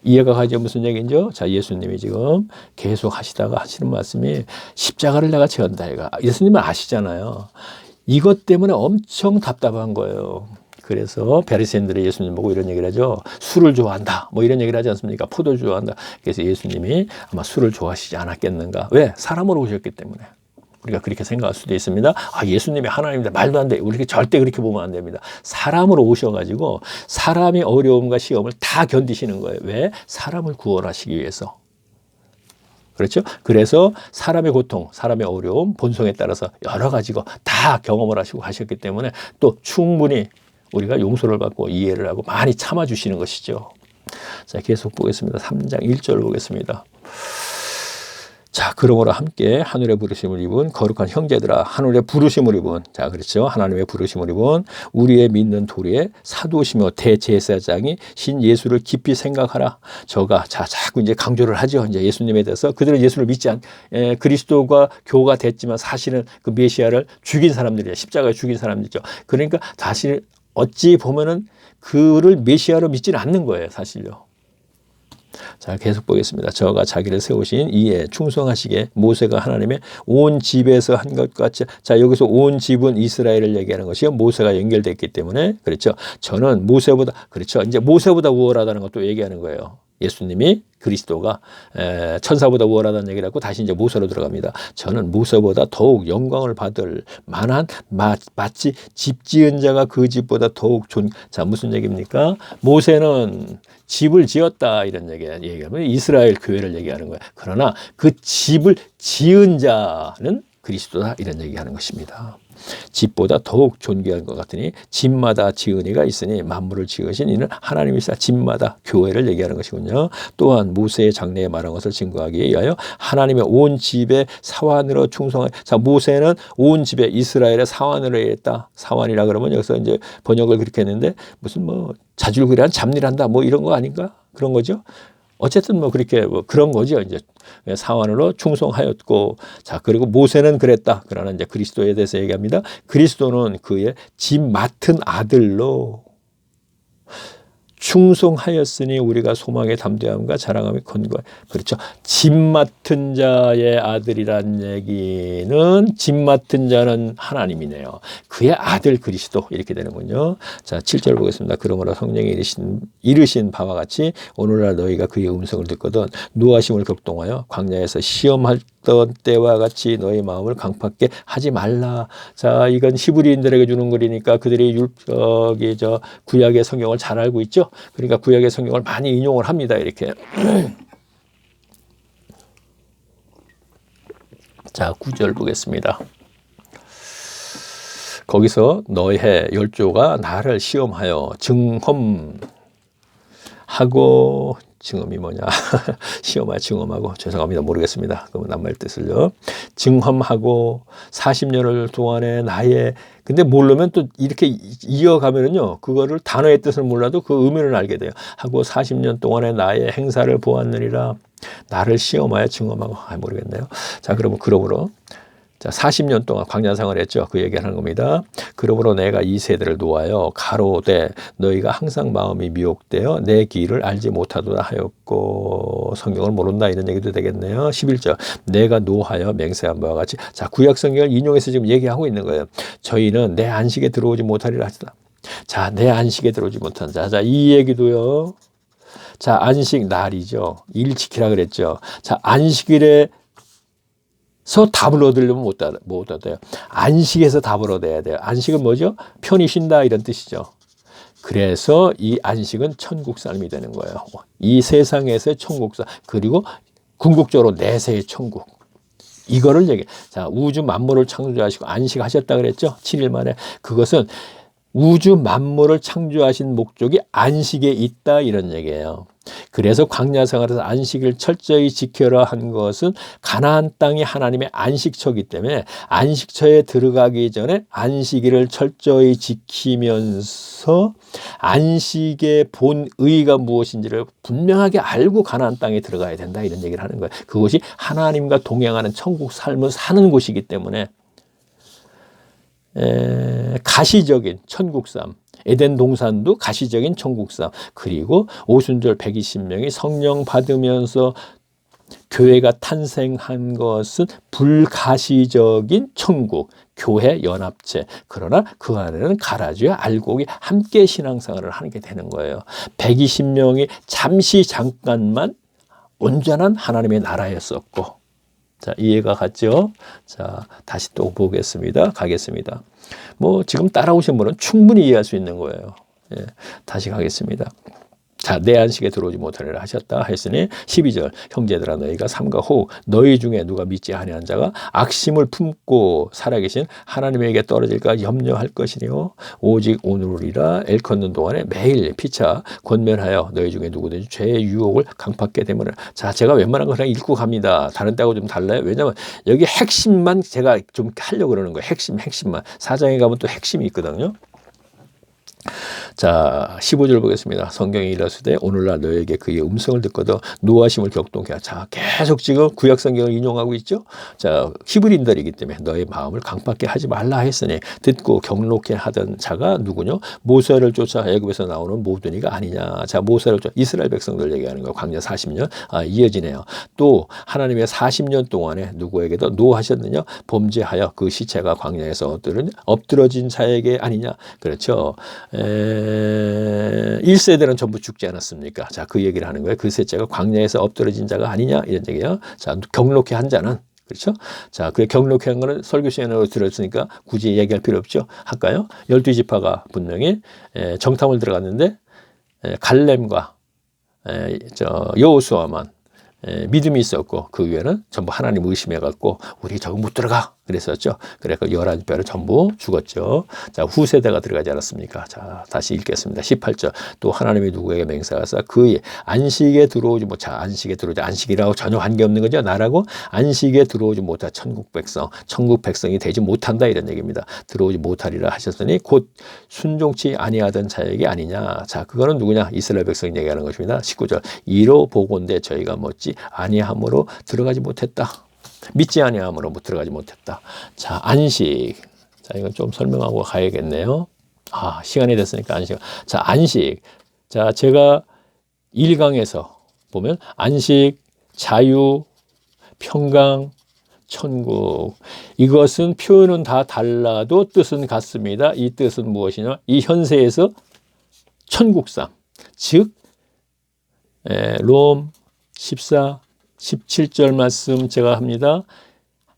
이해가 가죠? 무슨 얘기인죠? 자, 예수님이 지금 계속 하시다가 하시는 말씀이 십자가를 내가 지었다. 예수님은 아시잖아요. 이것 때문에 엄청 답답한 거예요. 그래서 바리새인들이 예수님 보고 이런 얘기를 하죠. 술을 좋아한다. 뭐 이런 얘기를 하지 않습니까? 포도주 좋아한다. 그래서 예수님이 아마 술을 좋아하시지 않았겠는가. 왜? 사람으로 오셨기 때문에. 우리가 그렇게 생각할 수도 있습니다. 예수님이 하나님인데 말도 안 돼. 우리 절대 그렇게 보면 안 됩니다. 사람으로 오셔가지고 사람의 어려움과 시험을 다 견디시는 거예요. 왜? 사람을 구원하시기 위해서. 그렇죠? 그래서 사람의 고통, 사람의 어려움, 본성에 따라서 여러 가지고 다 경험을 하시고 하셨기 때문에 또 충분히 우리가 용서를 받고 이해를 하고 많이 참아주시는 것이죠. 자, 계속 보겠습니다. 3장 1절 보겠습니다. 자, 그러므로 함께 하늘의 부르심을 입은 거룩한 형제들아, 하늘의 부르심을 입은, 자, 그렇죠. 하나님의 부르심을 입은 우리의 믿는 도리의 사도시며 대제사장이 신 예수를 깊이 생각하라. 저가, 자, 자꾸 이제 강조를 하죠. 이제 예수님에 대해서. 그들은 예수를 믿지 그리스도가 교가 됐지만 사실은 그 메시아를 죽인 사람들이에요. 십자가에 죽인 사람들이죠. 그러니까 사실 어찌 보면은 그를 메시아로 믿지는 않는 거예요, 사실요. 자, 계속 보겠습니다. 저가 자기를 세우신 이에 충성하시게 모세가 하나님의 온 집에서 한 것 같이, 자, 여기서 온 집은 이스라엘을 얘기하는 것이요. 모세가 연결됐기 때문에, 그렇죠. 저는 모세보다, 그렇죠. 이제 모세보다 우월하다는 것도 얘기하는 거예요. 예수님이 그리스도가 천사보다 우월하다는 얘기를 하고 다시 이제 모세로 들어갑니다. 저는 모세보다 더욱 영광을 받을 만한 마치 집 지은 자가 그 집보다 더욱 자, 무슨 얘기입니까? 모세는 집을 지었다 이런 얘기하면 이스라엘 교회를 얘기하는 거예요. 그러나 그 집을 지은 자는 그리스도다 이런 얘기하는 것입니다. 집보다 더욱 존귀한 것 같으니 집마다 지은 이가 있으니 만물을 지으신 이는 하나님이시다. 집마다 교회를 얘기하는 것이군요. 또한 모세의 장래에 말한 것을 증거하기 위하여 하나님의 온 집에 사환으로 충성하여, 자, 모세는 온 집에 이스라엘의 사환으로 했다. 사환이라 그러면 여기서 이제 번역을 그렇게 했는데 무슨 뭐 자줄구레한 잡일한다 뭐 이런 거 아닌가? 그런 거죠. 어쨌든 뭐 그렇게 뭐 그런 거죠. 이제 사환으로 충성하였고, 자, 그리고 모세는 그랬다. 그러나 이제 그리스도에 대해서 얘기합니다. 그리스도는 그의 집 맡은 아들로 충성하였으니 우리가 소망의 담대함과 자랑함의 건과, 그렇죠. 집 맡은 자의 아들이란 얘기는 집 맡은 자는 하나님이네요. 그의 아들 그리스도 이렇게 되는군요. 자, 7절 보겠습니다. 그러므로 성령이 이르신 바와 같이 오늘날 너희가 그의 음성을 듣거든 노하심을 격동하여 광야에서 시험했던 때와 같이 너희 마음을 강팍게 하지 말라. 자, 이건 히브리인들에게 주는 글이니까 그들이 구약의 성경을 잘 알고 있죠. 그러니까 구약의 성경을 많이 인용을 합니다. 이렇게. 자, 9절 보겠습니다. 거기서 너의 열조가 나를 시험하여 증험하고, 증험이 뭐냐? 시험하여 증험하고, 죄송합니다. 모르겠습니다. 그러면 낱말 뜻을요. 증험하고 40년을 동안에 나의, 근데 모르면 또 이렇게 이어가면은요, 그거를 단어의 뜻을 몰라도 그 의미를 알게 돼요. 하고 40년 동안에 나의 행사를 보았느니라. 나를 시험하여 증험하고, 모르겠네요. 자, 그러므로 자, 40년 동안 광야생활을 했죠. 그 얘기를 하는 겁니다. 그러므로 내가 이 세대를 놓아여 가로되 너희가 항상 마음이 미혹되어 내 길을 알지 못하도다 하였고, 성경을 모른다 이런 얘기도 되겠네요. 11절 내가 노하여 맹세한 바와 같이, 자, 구약 성경을 인용해서 지금 얘기하고 있는 거예요. 저희는 내 안식에 들어오지 못하리라 하시다. 자, 내 안식에 들어오지 못한 자, 이 얘기도요. 자, 안식 날이죠. 일 지키라 그랬죠. 자, 안식일에 답을 얻으려면 못 얻어요. 안식에서 답을 얻어야 돼요. 안식은 뭐죠? 편히 쉰다 이런 뜻이죠. 그래서 이 안식은 천국 삶이 되는 거예요. 이 세상에서의 천국 삶, 그리고 궁극적으로 내세의 천국. 이거를 자, 우주 만물을 창조하시고 안식하셨다 그랬죠? 7일 만에. 그것은 우주 만물을 창조하신 목적이 안식에 있다 이런 얘기예요. 그래서 광야 생활에서 안식을 철저히 지켜라 한 것은 가나안 땅이 하나님의 안식처이기 때문에 안식처에 들어가기 전에 안식일을 철저히 지키면서 안식의 본의가 무엇인지를 분명하게 알고 가나안 땅에 들어가야 된다 이런 얘기를 하는 거예요. 그것이 하나님과 동행하는 천국 삶을 사는 곳이기 때문에 가시적인 천국 삶, 에덴 동산도 가시적인 천국 삶, 그리고 오순절 120명이 성령 받으면서 교회가 탄생한 것은 불가시적인 천국, 교회 연합체. 그러나 그 안에는 가라지와 알곡이 함께 신앙생활을 하게 되는 거예요. 120명이 잠깐만 온전한 하나님의 나라였었고, 자, 이해가 갔죠? 자, 다시 또 보겠습니다. 가겠습니다. 뭐 지금 따라오신 분은 충분히 이해할 수 있는 거예요. 예, 다시 가겠습니다. 자, 내 안식에 들어오지 못하리라 하셨다 했으니 12절 형제들아 너희가 삼가 후 너희 중에 누가 믿지 아니한 자가 악심을 품고 살아계신 하나님에게 떨어질까 염려할 것이니요 오직 오늘이라 일컫는 동안에 매일 피차 권면하여 너희 중에 누구든지 죄의 유혹을 강팍게 되면 자 제가 웬만한 거 그냥 읽고 갑니다. 다른 때하고 좀 달라요. 왜냐하면 여기 핵심만 제가 좀 하려고 그러는 거예요. 핵심만. 4장에 가면 또 핵심이 있거든요. 자 15절 보겠습니다. 성경이 이르시되 오늘날 너에게 그의 음성을 듣거든 노하심을 격동케 하라. 자 계속 지금 구약 성경을 인용하고 있죠. 자 히브리인들이기 때문에 너의 마음을 강팍게 하지 말라 했으니 듣고 경록케 하던 자가 누구냐? 모세를 쫓아 애굽에서 나오는 모든 이가 아니냐. 자 모세를 쫓아 이스라엘 백성들 얘기하는 거 광야 40년 이어지네요. 또 하나님의 40년 동안에 누구에게도 노하셨느냐? 범죄하여 그 시체가 광야에서 엎드러진 자에게 아니냐. 그렇죠. 1세대는 전부 죽지 않았습니까? 자, 그 얘기를 하는 거예요. 그 셋째가 광야에서 엎드러진 자가 아니냐? 이런 얘기예요. 자, 경록케 한 자는 그렇죠? 자, 그 경록케 한 거는 설교 시간으로 들었으니까 굳이 얘기할 필요 없죠. 할까요? 12지파가 분명히 정탐을 들어갔는데 갈렙과 여호수아만 믿음이 있었고 그 위에는 전부 하나님 의심해갖고 우리 저거 못 들어가 그랬었죠. 그래서 11뼈를 전부 죽었죠. 자 후세대가 들어가지 않았습니까? 자 다시 읽겠습니다. 18절 또 하나님이 누구에게 맹세하사 그의 안식에 들어오지 못하 안식에 들어오지 안식이라고 전혀 관계없는 거죠. 나라고 안식에 들어오지 못하 천국 백성이 되지 못한다 이런 얘기입니다. 들어오지 못하리라 하셨으니 곧 순종치 아니하던 자에게 아니냐. 자 그거는 누구냐? 이스라엘 백성 얘기하는 것입니다. 19절 이로 보건대 저희가 뭣지 아니함으로 들어가지 못했다. 믿지 아니함으로 들어가지 못했다. 자 안식. 자 이건 좀 설명하고 가야겠네요. 시간이 됐으니까 안식. 자 안식. 자 제가 1강에서 보면 안식, 자유, 평강, 천국. 이것은 표현은 다 달라도 뜻은 같습니다. 이 뜻은 무엇이냐? 이 현세에서 천국상. 즉 롬 14, 17절 말씀 제가 합니다.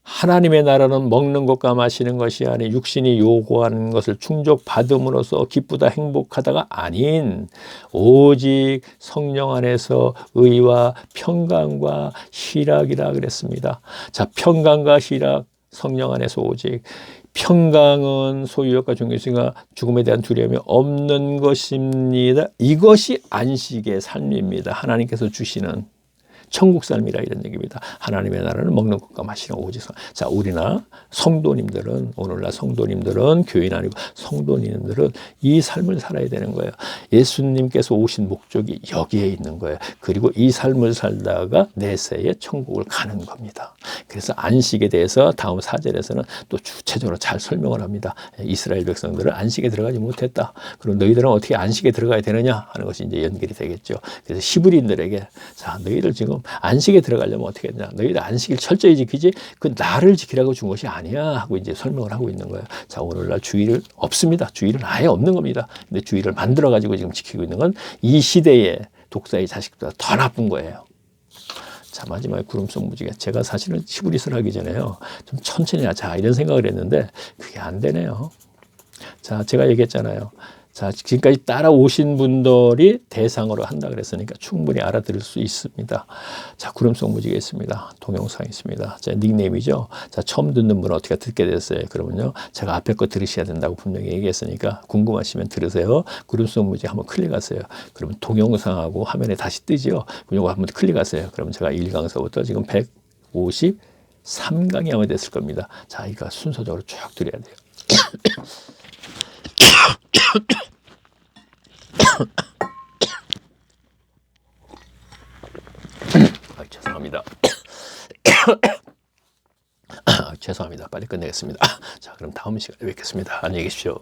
하나님의 나라는 먹는 것과 마시는 것이 아닌 육신이 요구하는 것을 충족받음으로써 기쁘다 행복하다가 아닌 오직 성령 안에서 의와 평강과 희락이라 그랬습니다. 자, 평강과 희락 성령 안에서 오직 평강은 소유욕과 종교심과 죽음에 대한 두려움이 없는 것입니다. 이것이 안식의 삶입니다. 하나님께서 주시는 천국 삶이라 이런 얘기입니다. 하나님의 나라는 먹는 것과 마시는 오직 자 우리나 성도님들은 오늘날 성도님들은 교인 아니고 성도님들은 이 삶을 살아야 되는 거예요. 예수님께서 오신 목적이 여기에 있는 거예요. 그리고 이 삶을 살다가 내세에 천국을 가는 겁니다. 그래서 안식에 대해서 다음 4절에서는 또 구체적으로 잘 설명을 합니다. 이스라엘 백성들은 안식에 들어가지 못했다. 그럼 너희들은 어떻게 안식에 들어가야 되느냐 하는 것이 이제 연결이 되겠죠. 그래서 히브리인들에게 자 너희들 지금 안식에 들어가려면 어떻게 했냐? 너희들 안식일 철저히 지키지 그 나를 지키라고 준 것이 아니야 하고 이제 설명을 하고 있는 거예요. 자 오늘날 주일을 없습니다. 주일은 아예 없는 겁니다. 근데 주일을 만들어 가지고 지금 지키고 있는 건 이 시대의 독사의 자식보다 더 나쁜 거예요. 자 마지막에 구름 속 무지개. 제가 사실은 히브리서를 하기 전에요. 좀 천천히 하자 이런 생각을 했는데 그게 안 되네요. 자 제가 얘기했잖아요. 자, 지금까지 따라오신 분들이 대상으로 한다 그랬으니까 충분히 알아들을 수 있습니다. 자, 구름 속 무지개 있습니다. 동영상 있습니다. 자, 닉네임이죠. 자, 처음 듣는 분은 어떻게 듣게 됐어요? 그러면요. 제가 앞에 거 들으셔야 된다고 분명히 얘기했으니까 궁금하시면 들으세요. 구름 속 무지개 한번 클릭하세요. 그러면 동영상하고 화면에 다시 뜨죠. 그럼 이거 한번 클릭하세요. 그러면 제가 1강서부터 지금 153강이 아마 됐을 겁니다. 자, 이거 순서적으로 쭉 드려야 돼요. 죄송합니다. 죄송합니다. 빨리 끝내겠습니다. 자, 그럼 다음 시간에 뵙겠습니다. 안녕히 계십시오.